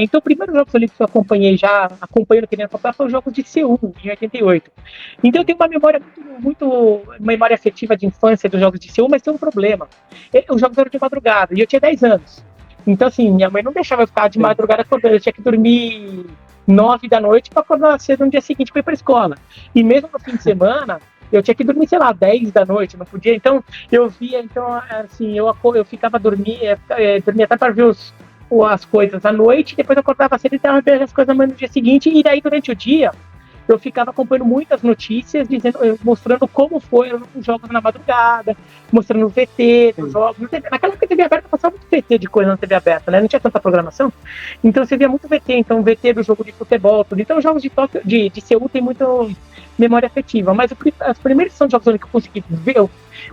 Então o primeiro Jogos Olímpicos que eu acompanhei já, acompanhando querendo acompanhar, foi os Jogos de Seul, em 88. Então eu tenho uma memória muito memória afetiva de infância dos Jogos de Seul, mas tem um problema. Os Jogos eram de madrugada, e eu tinha 10 anos. Então assim, minha mãe não deixava eu ficar de madrugada acordando, eu tinha que dormir 9 da noite para acordar cedo no dia seguinte para ir para a escola. E mesmo no fim de semana, eu tinha que dormir, sei lá, 10 da noite, não podia. Então, eu via, assim, eu ficava dormia até para ver as coisas à noite, depois eu acordava cedo e tava vendo as coisas no dia seguinte, e daí durante o dia, eu ficava acompanhando muitas notícias, mostrando como foram os jogos na madrugada, mostrando o VT dos jogos. Naquela época a TV aberta passava muito VT de coisa na TV aberta, né? Não tinha tanta programação. Então você via muito VT, então VT do jogo de futebol, tudo. Então os jogos de Tóquio, de Seul tem muito memória afetiva. Mas as primeiras sessões de Jogos Olímpicos que eu consegui ver,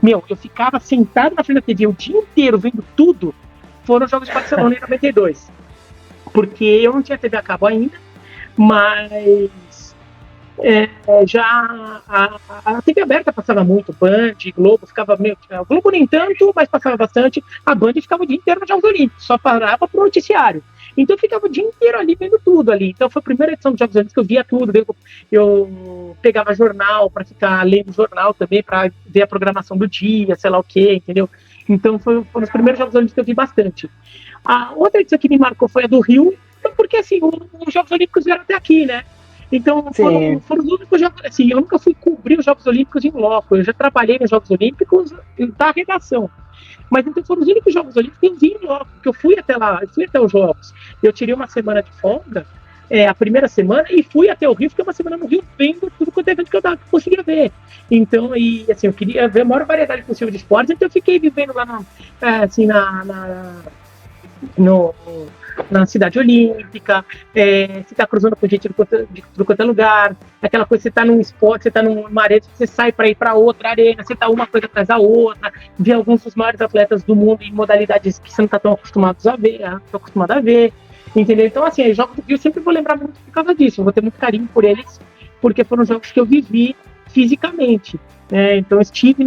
eu ficava sentado na frente da TV o dia inteiro vendo tudo, foram os Jogos de Barcelona em 92. Porque eu não tinha TV a cabo ainda, mas já a TV aberta passava muito, Band, Globo, ficava meio. O Globo nem tanto, mas passava bastante. A Band ficava o dia inteiro nos Jogos Olímpicos, só parava pro noticiário. Então eu ficava o dia inteiro ali vendo tudo ali. Então foi a primeira edição dos Jogos Olímpicos que eu via tudo. Eu pegava jornal para ficar lendo jornal também, para ver a programação do dia, sei lá o quê, entendeu? Então foram os primeiros Jogos Olímpicos que eu vi bastante. A outra edição que me marcou foi a do Rio, porque assim, os Jogos Olímpicos vieram até aqui, né? Então foram os únicos jogos, assim, eu nunca fui cobrir os Jogos Olímpicos em loco, eu já trabalhei nos Jogos Olímpicos da redação. Mas então foram os únicos Jogos Olímpicos que eu vi em loco, porque eu fui até lá, eu fui até os Jogos. Eu tirei uma semana de folga, a primeira semana, e fui até o Rio, fiquei uma semana no Rio vendo tudo quanto é evento que eu conseguia ver. Então, e assim, eu queria ver a maior variedade possível de esportes, então eu fiquei vivendo lá na cidade olímpica, você tá cruzando com gente de tudo quanto é lugar, aquela coisa, você tá num esporte, você tá numa arena, você sai para ir para outra arena, você tá uma coisa atrás da outra, vê alguns dos maiores atletas do mundo em modalidades que você não tá tão acostumado a ver, entendeu? Então, assim, os Jogos do Rio eu sempre vou lembrar muito por causa disso, eu vou ter muito carinho por eles, porque foram jogos que eu vivi fisicamente, então eu estive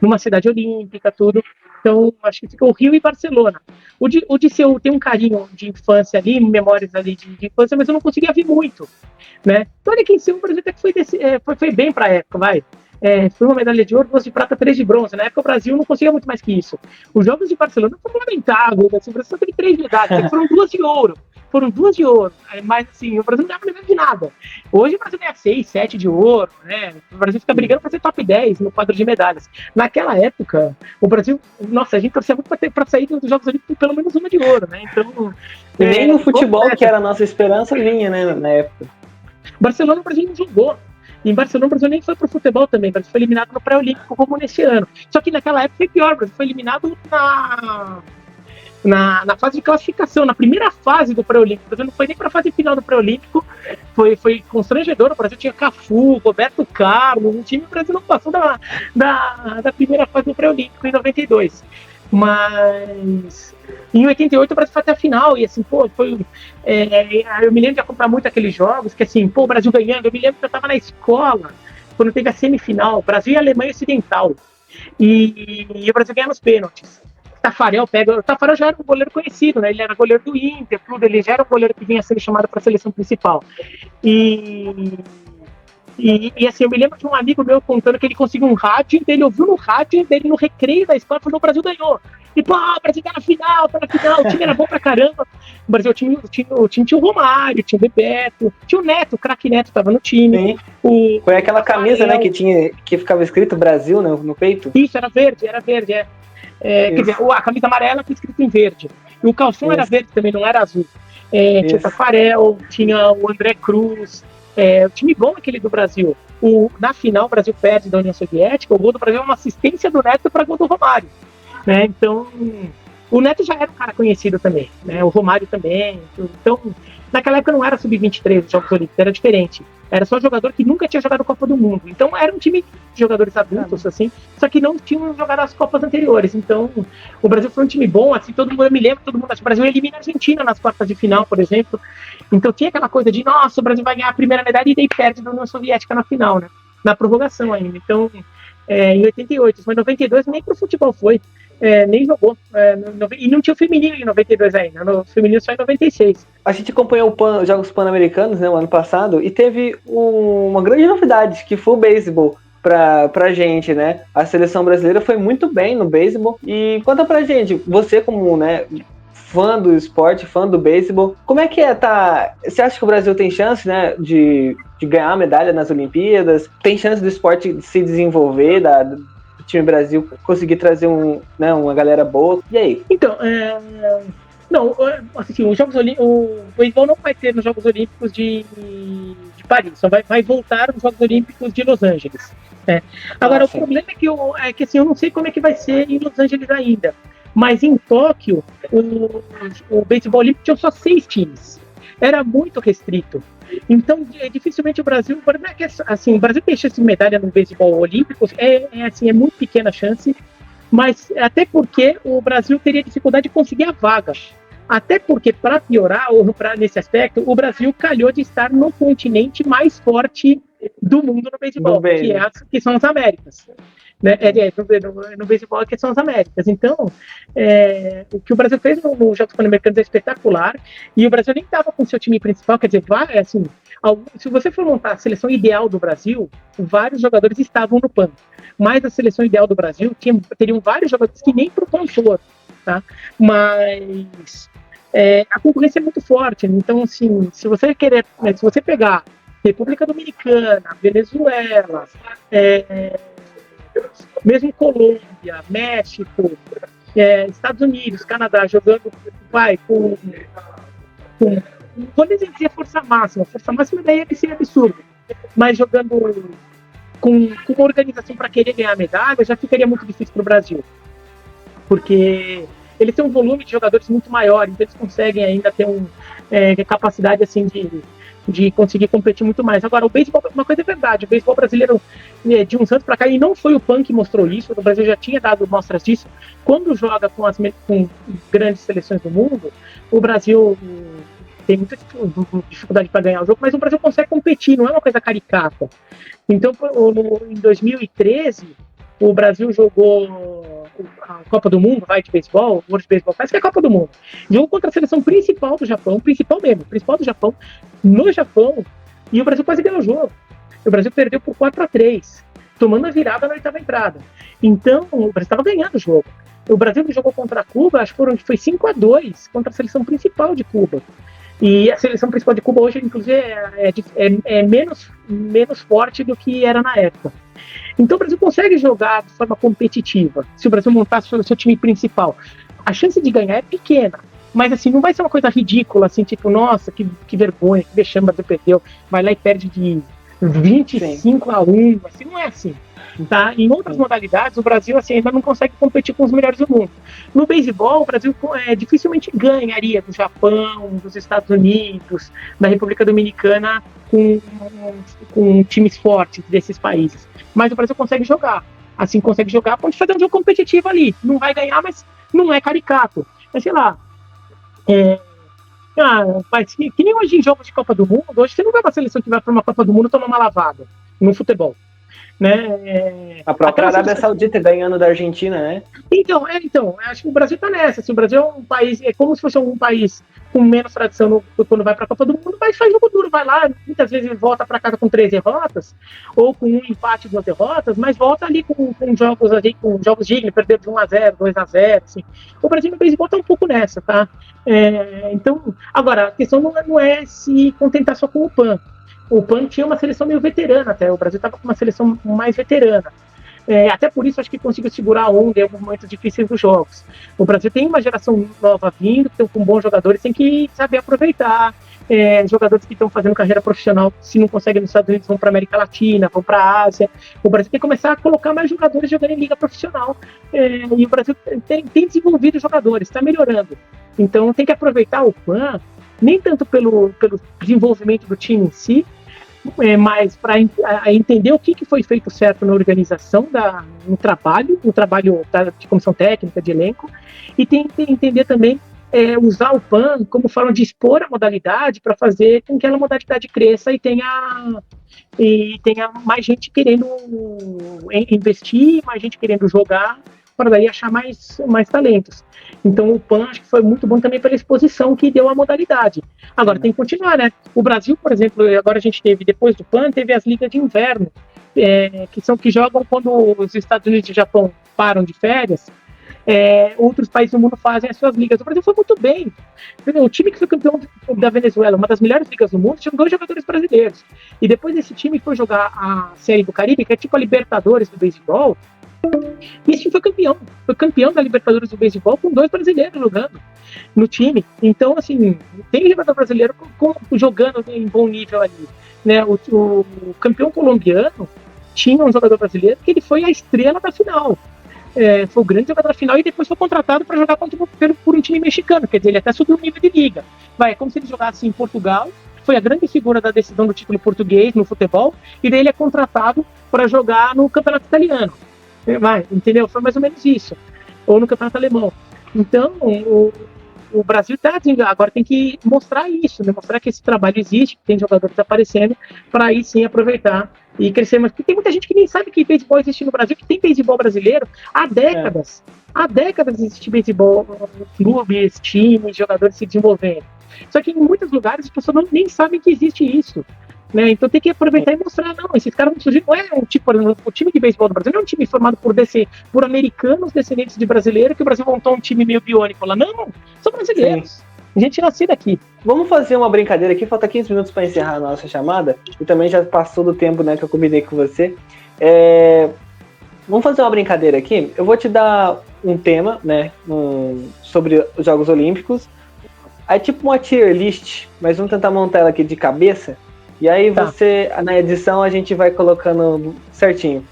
numa cidade olímpica, tudo. Então, acho que fica o Rio e Barcelona. O de Seul tem um carinho de infância ali, memórias ali de infância, mas eu não conseguia ver muito, né? Então, olha que em Seul, por exemplo, foi bem pra época, vai. Foi uma medalha de ouro, 2 de prata, 3 de bronze. Na época, o Brasil não conseguia muito mais que isso. Os Jogos de Barcelona foram lamentáveis, assim, o Brasil só teve 3 medalhas, foram 2 de ouro. Mas assim, o Brasil não dava medalha de nada. Hoje o Brasil ganha 6, 7 de ouro, né? O Brasil fica brigando para ser top 10 no quadro de medalhas. Naquela época, o Brasil, nossa, a gente torcia muito para sair dos Jogos Olímpicos com pelo menos uma de ouro, né? Então. E nem no futebol, que era a nossa esperança, vinha, né, na época. Barcelona, o Brasil não jogou. Em Barcelona, o Brasil nem foi pro futebol também. O Brasil foi eliminado no pré-olímpico, como nesse ano. Só que naquela época foi pior. O Brasil foi eliminado na fase de classificação, na primeira fase do pré-olímpico. O Brasil não foi nem para a fase final do pré-olímpico, foi constrangedor. O Brasil tinha Cafu, Roberto Carlos, o Brasil não passou da primeira fase do pré-olímpico em 92. Mas em 88 o Brasil foi até a final, e assim, eu me lembro de acompanhar muito aqueles jogos, que assim, o Brasil ganhando. Eu me lembro que eu estava na escola, quando teve a semifinal, Brasil e Alemanha Ocidental, e o Brasil ganha nos pênaltis. O Tafarel já era um goleiro conhecido, né? Ele era goleiro do Inter, tudo, ele já era um goleiro que vinha sendo chamado para a seleção principal. E assim, eu me lembro de um amigo meu contando que ele conseguiu um rádio, ele ouviu no rádio dele no recreio da escola, falou: o Brasil ganhou. E pô, o Brasil tá na final, o time era bom pra caramba. O Brasil tinha o Romário, tinha o Bebeto, tinha o Neto, o craque Neto tava no time. Foi aquela camisa, né, que ficava escrito Brasil, né, no peito? Isso, era verde. Quer dizer, a camisa amarela foi escrito em verde. E o calção era verde também, não era azul. Tinha o Tafarel, tinha o André Cruz. O time bom aquele do Brasil. Na final, o Brasil perde da União Soviética. O gol do Brasil é uma assistência do Neto para gol do Romário. Né? Então, o Neto já era um cara conhecido também, né? O Romário também. Então, naquela época não era sub-23 os Jogos Olímpicos, era diferente. Era só jogador que nunca tinha jogado Copa do Mundo. Então, era um time de jogadores adultos, assim, só que não tinham jogado as Copas anteriores. Então, o Brasil foi um time bom, assim, eu me lembro, o Brasil elimina a Argentina nas quartas de final, por exemplo. Então, tinha aquela coisa de, nossa, o Brasil vai ganhar a primeira medalha e daí perde da União Soviética na final, né? Na prorrogação ainda. Então, em 88, mas em 92 nem pro futebol foi. Nem jogou. E não tinha o feminino em 92 ainda. O feminino só em 96. A gente acompanhou os Jogos Pan-Americanos, né, o ano passado, e teve uma grande novidade, que foi o beisebol pra gente, né? A seleção brasileira foi muito bem no beisebol. E conta pra gente, você como, né, fã do esporte, fã do beisebol, como é que você acha que o Brasil tem chance, né, de ganhar medalha nas Olimpíadas? Tem chance do esporte de se desenvolver, do time Brasil conseguir trazer uma galera boa? E aí? Então, não, assim, o beisebol não vai ter nos Jogos Olímpicos de Paris, só vai voltar nos Jogos Olímpicos de Los Angeles. Né? Agora, o problema é que assim, eu não sei como é que vai ser em Los Angeles ainda, mas em Tóquio, o beisebol olímpico tinha só 6 times. Era muito restrito. Então, dificilmente o Brasil, assim, o Brasil tem chance de medalha no beisebol olímpico, é muito pequena a chance, mas até porque o Brasil teria dificuldade de conseguir a vaga. Até porque, para piorar, nesse aspecto, o Brasil calhou de estar no continente mais forte do mundo no beisebol, que são as Américas. Né? No beisebol, que são as Américas. Então, o que o Brasil fez no Jogos Pan-Americanos é espetacular, e o Brasil nem estava com o seu time principal, quer dizer, assim, se você for montar a seleção ideal do Brasil, vários jogadores estavam no PAN, mas a seleção ideal do Brasil teriam vários jogadores que nem para o PAN foram, tá? Mas a concorrência é muito forte, então, assim, se você pegar República Dominicana, Venezuela, mesmo Colômbia, México, Estados Unidos, Canadá, jogando com vou dizer força máxima daí seria absurdo, mas jogando com uma organização para querer ganhar medalha, já ficaria muito difícil para o Brasil, porque eles têm um volume de jogadores muito maior, então eles conseguem ainda ter capacidade assim de conseguir competir muito mais. Agora, o beisebol, uma coisa é verdade, o beisebol brasileiro de uns anos para cá, e não foi o PAN que mostrou isso, o Brasil já tinha dado mostras disso, quando joga com grandes seleções do mundo, o Brasil tem muita dificuldade para ganhar o jogo, mas o Brasil consegue competir, não é uma coisa caricata. Então, em 2013, o Brasil jogou a Copa do Mundo, de beisebol, o World Baseball, parece que é a Copa do Mundo. Jogou contra a seleção principal do Japão, principal do Japão, no Japão, e o Brasil quase ganhou o jogo. O Brasil perdeu por 4-3, tomando a virada na 8ª entrada. Então, o Brasil estava ganhando o jogo. O Brasil jogou contra a Cuba, acho que foi 5-2 contra a seleção principal de Cuba. E a seleção principal de Cuba hoje, inclusive, é menos forte do que era na época. Então o Brasil consegue jogar de forma competitiva, se o Brasil montar o seu time principal. A chance de ganhar é pequena, mas assim, não vai ser uma coisa ridícula, assim, tipo, nossa, que vergonha, que vexame, o Brasil perdeu, vai lá e perde de 25-1, assim, não é assim. Tá? Em outras modalidades, o Brasil assim, ainda não consegue competir com os melhores do mundo. No beisebol, o Brasil dificilmente ganharia do Japão, dos Estados Unidos, da República Dominicana com times fortes desses países. Mas o Brasil consegue jogar. Assim, consegue jogar, pode fazer um jogo competitivo ali. Não vai ganhar, mas não é caricato. Mas sei lá. Mas que nem hoje em jogos de Copa do Mundo, hoje você não vê uma seleção que vai para uma Copa do Mundo tomar uma lavada no futebol. Né? A própria Arábia Saudita ganhando da Argentina, né? Então, acho que o Brasil tá nessa. Assim, o Brasil é um país, é como se fosse um país com menos tradição quando vai para a Copa do Mundo, mas faz jogo duro, vai lá, muitas vezes volta para casa com 3 derrotas, ou com um empate, 2 derrotas, mas volta ali com jogos dignos, perdeu de 1-0, 2-0, assim. O Brasil no beisebol tá um pouco nessa, tá? Então, agora, a questão não é se contentar só com o PAN. O PAN tinha uma seleção meio veterana até, o Brasil estava com uma seleção mais veterana. Até por isso acho que conseguiu segurar a onda em alguns momentos difíceis dos jogos. O Brasil tem uma geração nova vindo, com bons jogadores, tem que saber aproveitar. Jogadores que estão fazendo carreira profissional, se não conseguem nos Estados Unidos, vão para a América Latina, vão para a Ásia. O Brasil tem que começar a colocar mais jogadores jogando em liga profissional. E o Brasil tem desenvolvido jogadores, está melhorando. Então tem que aproveitar o PAN, nem tanto pelo desenvolvimento do time em si, mas para entender o que foi feito certo na organização, no trabalho de comissão técnica, de elenco, e tem que entender também usar o PAN como forma de expor a modalidade para fazer com que a modalidade cresça e tenha mais gente querendo investir, mais gente querendo jogar, para daí achar mais talentos. Então o PAN acho que foi muito bom também pela exposição que deu à modalidade. Agora tem que continuar, né? O Brasil, por exemplo, agora a gente teve, depois do PAN, teve as ligas de inverno, que jogam quando os Estados Unidos e o Japão param de férias. Outros países do mundo fazem as suas ligas. O Brasil foi muito bem. O time que foi campeão da Venezuela, uma das melhores ligas do mundo, tinha 2 jogadores brasileiros. E depois desse time foi jogar a Série do Caribe, que é tipo a Libertadores do beisebol. E esse time foi campeão da Libertadores do beisebol com 2 brasileiros jogando no time. Então, assim, tem jogador brasileiro jogando em bom nível ali, né? O campeão colombiano tinha um jogador brasileiro que ele foi a estrela da final. Foi o grande jogador da final e depois foi contratado para jogar por um time mexicano, quer dizer, ele até subiu o nível de liga. É como se ele jogasse em Portugal, foi a grande figura da decisão do título português no futebol, e daí ele é contratado para jogar no campeonato italiano. Entendeu? Foi mais ou menos isso. Ou no campeonato alemão. Então, o Brasil agora tem que mostrar isso, né? Mostrar que esse trabalho existe, que tem jogadores aparecendo, para aí sim aproveitar e crescer. Mas porque tem muita gente que nem sabe que beisebol existe no Brasil, que tem beisebol brasileiro há décadas. Há décadas existe beisebol, clubes, times, jogadores se desenvolvendo. Só que em muitos lugares as pessoas nem sabem que existe isso. Né? Então tem que aproveitar e mostrar, não, esses caras não surgiram, não é um tipo, o time de beisebol do Brasil não é um time formado por americanos descendentes de brasileiros, que o Brasil montou um time meio biônico lá, não, são brasileiros. Sim. A gente nasceu aqui. Vamos fazer uma brincadeira aqui, falta 15 minutos para encerrar a nossa chamada, e também já passou do tempo, né, que eu combinei com você. Vamos fazer uma brincadeira aqui, eu vou te dar um tema, né, sobre os Jogos Olímpicos, aí tipo uma tier list, mas vamos tentar montar ela aqui de cabeça. E aí na edição, a gente vai colocando certinho.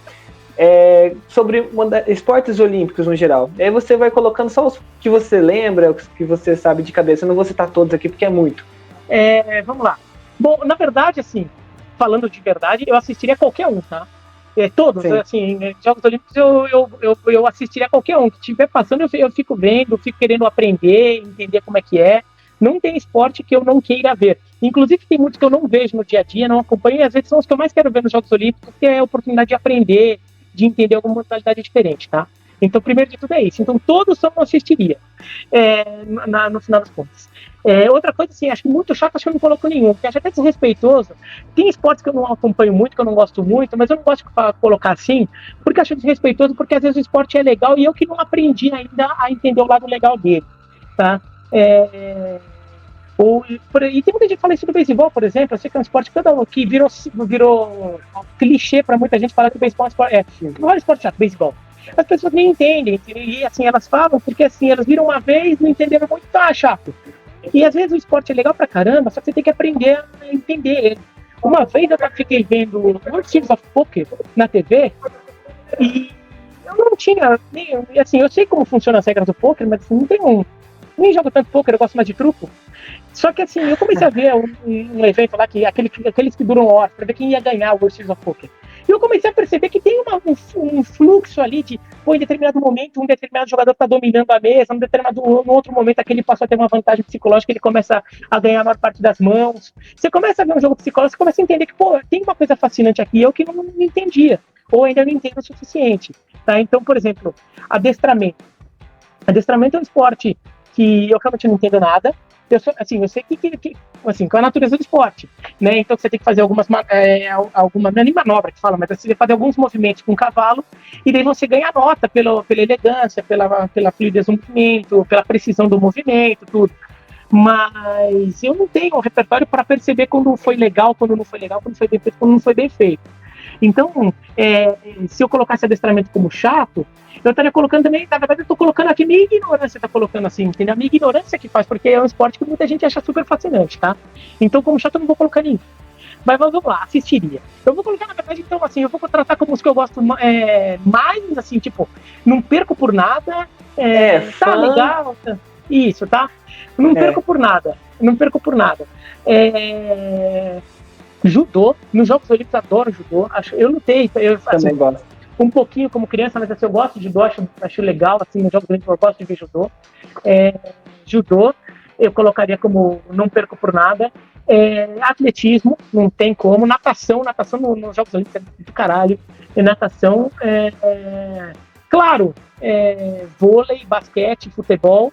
Sobre esportes olímpicos no geral. E aí você vai colocando só os que você lembra, os que você sabe de cabeça. Eu não vou citar todos aqui, porque é muito. Vamos lá. Bom, na verdade, assim, falando de verdade, eu assistiria a qualquer um, tá? Todos, sim. Assim, Jogos Olímpicos eu assistiria a qualquer um. Que estiver passando, eu fico vendo, fico querendo aprender, entender como é que é. Não tem esporte que eu não queira ver. Inclusive, tem muitos que eu não vejo no dia a dia, não acompanho, e às vezes são os que eu mais quero ver nos Jogos Olímpicos, porque é a oportunidade de aprender, de entender alguma modalidade diferente, tá? Então, primeiro de tudo é isso. Então, todos só não assistiria, no final das contas. Outra coisa, assim, acho muito chato, acho que eu não coloco nenhum, porque acho até desrespeitoso. Tem esportes que eu não acompanho muito, que eu não gosto muito, mas eu não gosto de colocar assim, porque acho desrespeitoso, porque às vezes o esporte é legal e eu que não aprendi ainda a entender o lado legal dele, tá? E tem muita gente que fala isso do beisebol, por exemplo. Eu sei que é um esporte que virou clichê para muita gente falar que o beisebol é um esporte. Não é um esporte chato, beisebol. As pessoas nem entendem, e assim, elas falam porque assim, elas viram uma vez, não entenderam muito, tá chato. E às vezes o esporte é legal pra caramba, só que você tem que aprender a entender ele. Uma vez eu fiquei vendo World Series of Poker na TV, E eu não tinha, assim, eu sei como funciona as regras do poker, mas assim, não tenho, nem jogo tanto poker, eu gosto mais de truco. Só que assim, eu comecei a ver um evento lá, que aqueles que duram horas, pra ver quem ia ganhar o World Series of Poker. E eu comecei a perceber que tem um fluxo ali de, em determinado momento, um determinado jogador está dominando a mesa, no outro momento, aquele passou a ter uma vantagem psicológica, ele começa a ganhar a maior parte das mãos. Você começa a ver um jogo psicológico, você começa a entender que, tem uma coisa fascinante aqui, eu que não entendia, ou ainda não entendo o suficiente. Tá? Então, por exemplo, adestramento. Adestramento é um esporte que eu realmente não entendo nada. Eu sei assim, qual é a natureza do esporte, né? Então você tem que fazer alguma, não é nem manobra que fala, mas você tem que fazer alguns movimentos com o cavalo, e daí você ganha nota pela elegância, pela fluidez do movimento, pela precisão do movimento, tudo. Mas eu não tenho um repertório para perceber quando foi legal, quando não foi legal, quando foi bem feito, quando não foi bem feito. Então, se eu colocasse adestramento como chato, eu estaria colocando também, na verdade eu estou colocando aqui minha ignorância, está colocando assim, entendeu? A minha ignorância que faz, porque é um esporte que muita gente acha super fascinante, tá? Então, como chato, eu não vou colocar nenhum. Mas vamos lá, assistiria. Eu vou colocar, na verdade, então, assim, eu vou tratar como os que eu gosto mais, assim, tipo, não perco por nada, tá legal, isso, tá? Não perco por nada, Judô, nos Jogos Olímpicos adoro judô, eu lutei, Também gosto. Um pouquinho como criança, mas assim, eu gosto de judô, acho legal, assim, nos Jogos Olímpicos eu gosto de ver judô. Judô, eu colocaria como não perco por nada. Atletismo, não tem como. Natação nos Jogos Olímpicos é do caralho. Natação, claro, vôlei, basquete, futebol,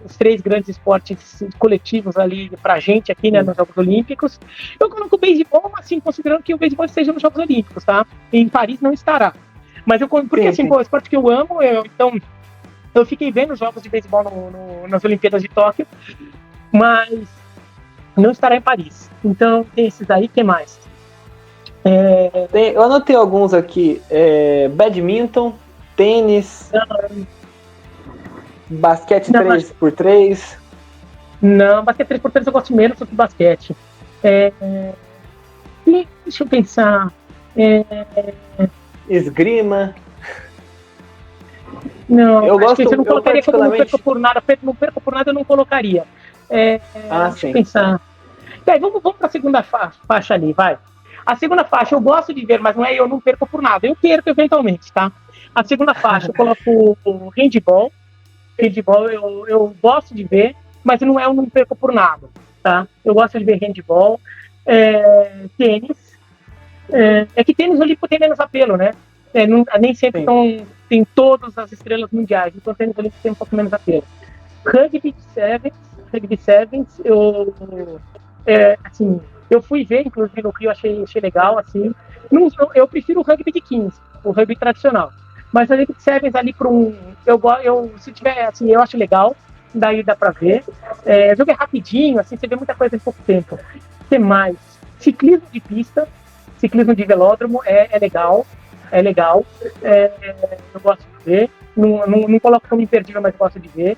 os 3 grandes esportes coletivos ali pra gente aqui, né, nos Jogos Olímpicos. Eu coloco o beisebol, assim, considerando que o beisebol esteja nos Jogos Olímpicos, tá? Em Paris não estará. Mas porque assim, é um esporte que eu amo, então eu fiquei vendo jogos de beisebol nas Olimpíadas de Tóquio, mas não estará em Paris. Então tem esses aí, que mais? Eu anotei alguns aqui, badminton, tênis, basquete 3x3. Não, basquete 3x3 eu gosto menos do que basquete. Deixa eu pensar. Esgrima. Não, eu gosto. Eu não colocaria como não perco por nada. Não perco por nada, eu não colocaria. Deixa eu pensar. Vamos para a segunda faixa ali, vai. A segunda faixa eu gosto de ver, mas não é eu não perco por nada. Eu perco eventualmente, tá? A segunda faixa eu coloco o handball. Handball eu gosto de ver, mas não é eu não perco por nada, tá? Eu gosto de ver handball. Tênis. Que tênis olímpico tem menos apelo, né? Nem sempre tem todas as estrelas mundiais, então tênis olímpico tem um pouco menos apelo. Rugby sevens, eu fui ver, inclusive no Rio, achei legal, assim. Eu prefiro o rugby de 15, o rugby tradicional. Mas o rugby sevens ali para se tiver, assim, eu acho legal, daí dá para ver. O jogo é rapidinho, assim, você vê muita coisa em pouco tempo. O que mais? Ciclismo de pista, ciclismo de velódromo é legal. Eu gosto de ver. Não coloco como imperdível, mas gosto de ver.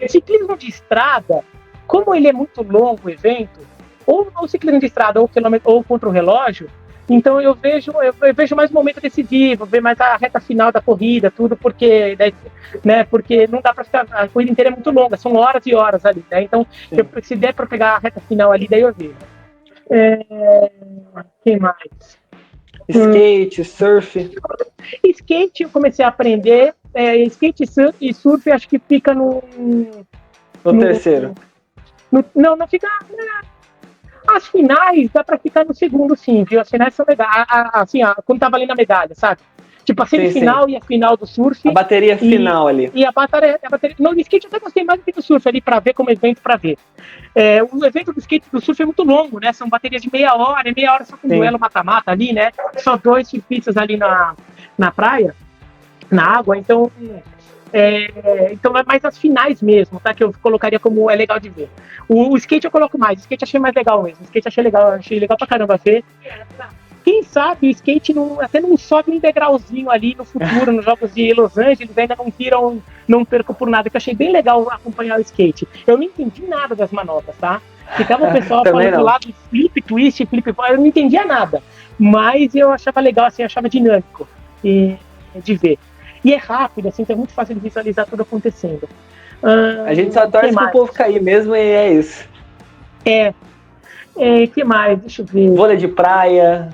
Ciclismo de estrada, como ele é muito longo o evento, ou no ciclismo de estrada ou contra o relógio, então eu vejo mais um momento decisivo, ver mais a reta final da corrida, tudo, porque não dá para ficar, a corrida inteira é muito longa, são horas e horas ali, né? Então, se der para pegar a reta final ali, daí eu vejo. Quem mais? Skate, surf. Skate eu comecei a aprender. Skate e surf acho que fica no terceiro. Não fica. As finais dá pra ficar no segundo, sim, viu? As finais são legais. Quando tá valendo a medalha, sabe? Tipo, a semifinal sim. E a final do surf. A bateria final ali. E a bateria. No skate eu até gostei mais do que do surf ali, pra ver como evento pra ver. O evento do skate e do surf é muito longo, né? São baterias de meia hora só com duelo mata-mata ali, né? Só 2 surfistas ali na praia, na água, então é mais as finais mesmo, tá? Que eu colocaria como é legal de ver. O skate eu coloco mais, o skate achei mais legal mesmo, o skate achei legal pra caramba ver. Quem sabe o skate até não sobe um degrauzinho ali no futuro, nos Jogos de Los Angeles, ainda não viram, não perco por nada, que eu achei bem legal acompanhar o skate. Eu não entendi nada das manobras, tá? Ficava o pessoal falando do lado flip, twist, flip, eu não entendia nada. Mas eu achava legal, assim, eu achava dinâmico de ver. E é rápido, assim, então é muito fácil de visualizar tudo acontecendo. A gente só torce pro povo cair mesmo e é isso. Que mais? Deixa eu ver. Vôlei de praia.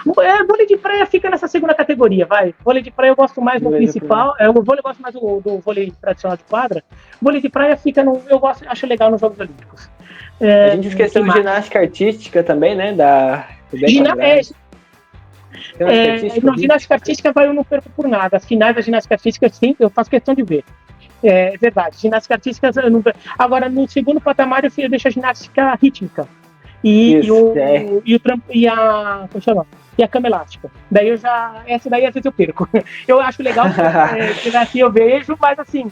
Vôlei de praia fica nessa segunda categoria, vai. Vôlei de praia eu gosto mais do principal. O vôlei eu gosto mais do vôlei tradicional de quadra. Vôlei de praia fica no. Eu gosto, acho legal nos Jogos Olímpicos. A gente esqueceu de ginástica artística também, né? Ginástica artística eu não perco por nada. As finais da ginástica artística eu faço questão de ver. É verdade. Ginástica artística eu não. Agora, no segundo patamar eu deixo a ginástica rítmica. E a cama elástica. Daí essa daí às vezes eu perco. Eu acho legal, assim eu vejo, mas assim,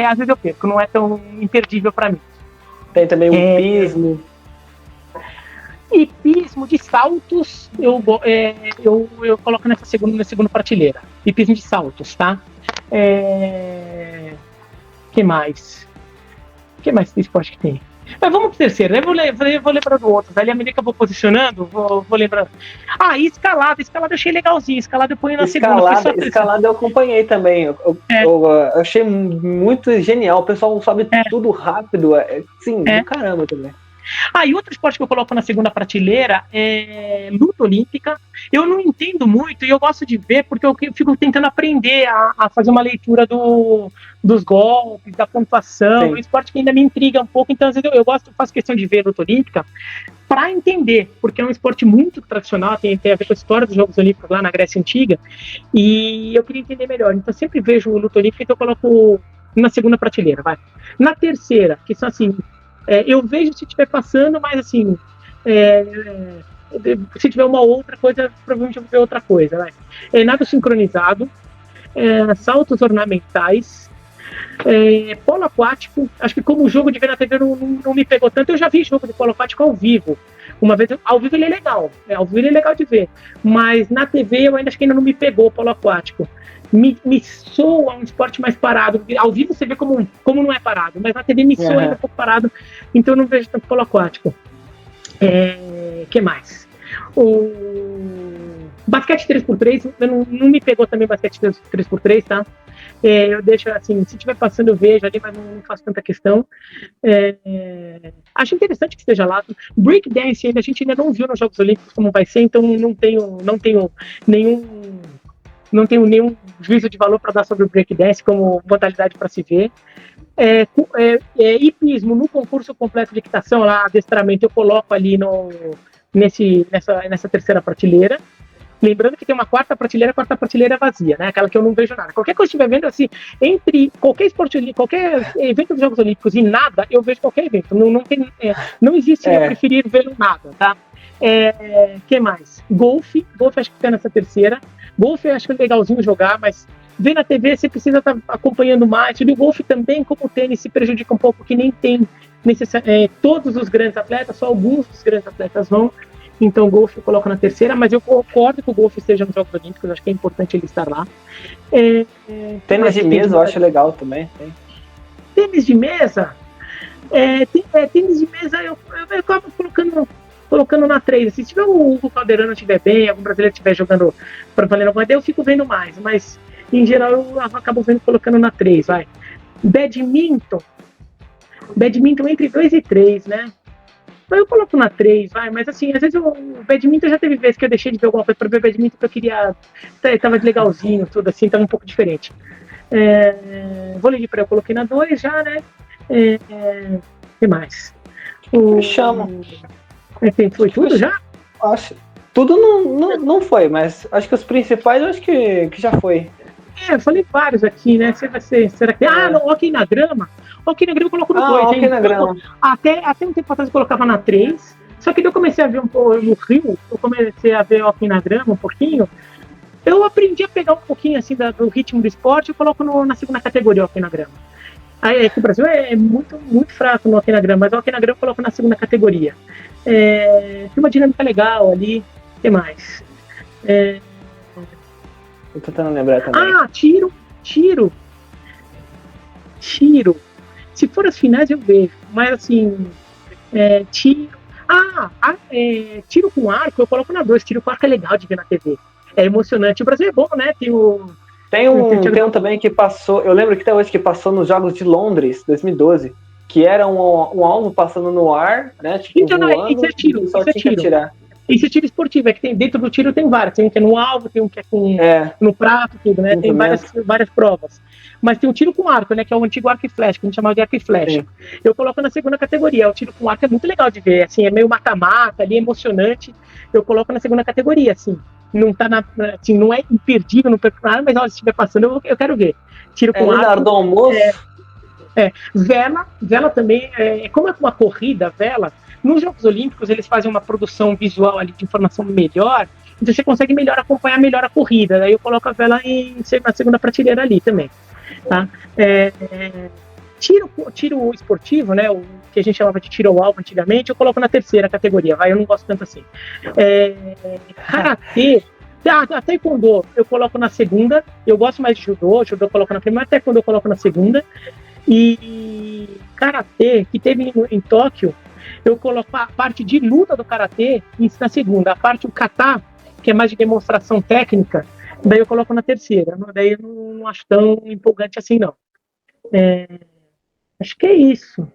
às vezes eu perco, não é tão imperdível para mim. Tem também o hipismo. Hipismo de saltos, eu coloco na segunda prateleira. Hipismo de saltos, tá? Que mais? O que mais de esporte que tem? Mas vamos pro terceiro, né? Vou lembrar do outro. Ali, à medida que eu vou posicionando, vou lembrando. E escalada eu achei legalzinho. Escalada eu ponho na segunda. Escalada eu acompanhei também. Eu achei muito genial. O pessoal sobe tudo rápido. Sim, do caramba também. E outro esporte que eu coloco na segunda prateleira é luta olímpica. Eu não entendo muito e eu gosto de ver porque eu fico tentando aprender a fazer uma leitura dos golpes, da pontuação. É um esporte que ainda me intriga um pouco, então às vezes eu faço questão de ver luta olímpica para entender, porque é um esporte muito tradicional, tem a ver com a história dos Jogos Olímpicos lá na Grécia Antiga, e eu queria entender melhor. Então eu sempre vejo luta olímpica, então eu coloco na segunda prateleira, vai. Na terceira, que são assim, eu vejo se estiver passando, mas assim, se tiver uma outra coisa, provavelmente eu vou ver outra coisa, vai. Nado sincronizado, saltos ornamentais, polo aquático. Acho que como o jogo de ver na TV não me pegou tanto. Eu já vi jogo de polo aquático ao vivo. Uma vez, ao vivo ele é legal. Ao vivo ele é legal de ver. Mas na TV eu acho que ainda não me pegou o polo aquático. Me soa um esporte mais parado. Ao vivo você vê como não é parado, mas na TV me soa ainda um pouco parado. Então eu não vejo tanto polo aquático. Que mais? O basquete 3x3, não me pegou também basquete 3x3, tá? Eu deixo assim, se estiver passando eu vejo ali, mas não faço tanta questão. Acho interessante que esteja lá. Breakdance a gente ainda não viu nos Jogos Olímpicos como vai ser, então não tenho nenhum juízo de valor para dar sobre o breakdance como modalidade para se ver. Hipismo no concurso completo de equitação, lá, adestramento, eu coloco ali nessa terceira prateleira. Lembrando que tem uma quarta prateleira vazia, né? Aquela que eu não vejo nada. Qualquer coisa que estiver vendo, assim, entre qualquer esporte, qualquer evento dos Jogos Olímpicos e nada, eu vejo qualquer evento. Não existe eu preferir ver nada, tá? Que mais? Golfe acho que fica nessa terceira. Golfe eu acho legalzinho jogar, mas ver na TV você precisa estar acompanhando mais. E o golfe também, como o tênis, se prejudica um pouco, que nem tem todos os grandes atletas, só alguns dos grandes atletas vão. Então o golfe eu coloco na terceira, mas eu concordo que o golfe esteja nos Jogos Olímpicos, acho que é importante ele estar lá. Tênis de mesa eu acho legal também. Tênis de mesa? Tênis de mesa eu acabo colocando na 3. Se tiver o Hugo Calderano estiver bem, algum brasileiro estiver jogando para valer alguma ideia, eu fico vendo mais, mas em geral eu acabo colocando na 3, vai. Badminton entre 2 e 3, né? Eu coloco na 3, vai, mas assim, às vezes o badminton já teve vezes que eu deixei de ver alguma coisa para ver badminton que eu queria, tava legalzinho, tudo assim, tava um pouco diferente. Vôlei de praia eu coloquei na 2 já, né? O que mais? Chamo. Foi tudo já? Acho. Tudo não foi, mas acho que os principais eu acho que já foi. Eu falei vários aqui, né? Será que. Não, hockey na grama. Hockey na grama eu coloco no 2. Hockey na grama. Até um tempo atrás eu colocava na 3. Só que daí eu comecei a ver um pouco no Rio, eu comecei a ver hockey na grama um pouquinho. Eu aprendi a pegar um pouquinho assim do ritmo do esporte e coloco na segunda categoria hockey na grama. Aí o Brasil é muito, muito fraco no hockey na grama, mas o hockey na grama eu coloco na segunda categoria. Tem uma dinâmica legal ali. O que mais? Tô tentando lembrar também. Tiro. Se for as finais eu vejo, mas assim, tiro. Tiro com arco, eu coloco na 2. Tiro com arco é legal de ver na TV. É emocionante. O Brasil é bom, né? Tem um também que passou, eu lembro que até hoje que passou nos Jogos de Londres, 2012, que era um alvo passando no ar, né? Tipo, então, voando, isso é tiro. só tinha que atirar. Isso é tiro esportivo, é que tem dentro do tiro tem vários. Tem um que é no alvo, tem um que é no prato, tudo, né? Tem várias provas. Mas tem o tiro com arco, né? Que é o antigo arco e flecha, que a gente chamava de arco e flecha. Sim. Eu coloco na segunda categoria. O tiro com arco é muito legal de ver, assim, é meio mata-mata, ali, emocionante. Eu coloco na segunda categoria, assim. Não tá assim, não é imperdível, não perco nada, mas se estiver passando, eu quero ver. Tiro com arco. Do almoço. Vela também, como é uma corrida, vela, nos Jogos Olímpicos eles fazem uma produção visual ali de informação melhor, então você consegue acompanhar melhor a corrida, daí eu coloco a vela na segunda prateleira ali também, tá? Tiro esportivo, né, o que a gente chamava de tiro ao alvo antigamente, eu coloco na terceira categoria, eu não gosto tanto assim. Karatê, taekwondo eu coloco na segunda, eu gosto mais de judô eu coloco na primeira, taekwondo eu coloco na segunda, e karatê, que teve em Tóquio, eu coloco a parte de luta do karatê na segunda, a parte do kata, que é mais de demonstração técnica, daí eu coloco na terceira, daí eu não acho tão empolgante assim não. Acho que é isso.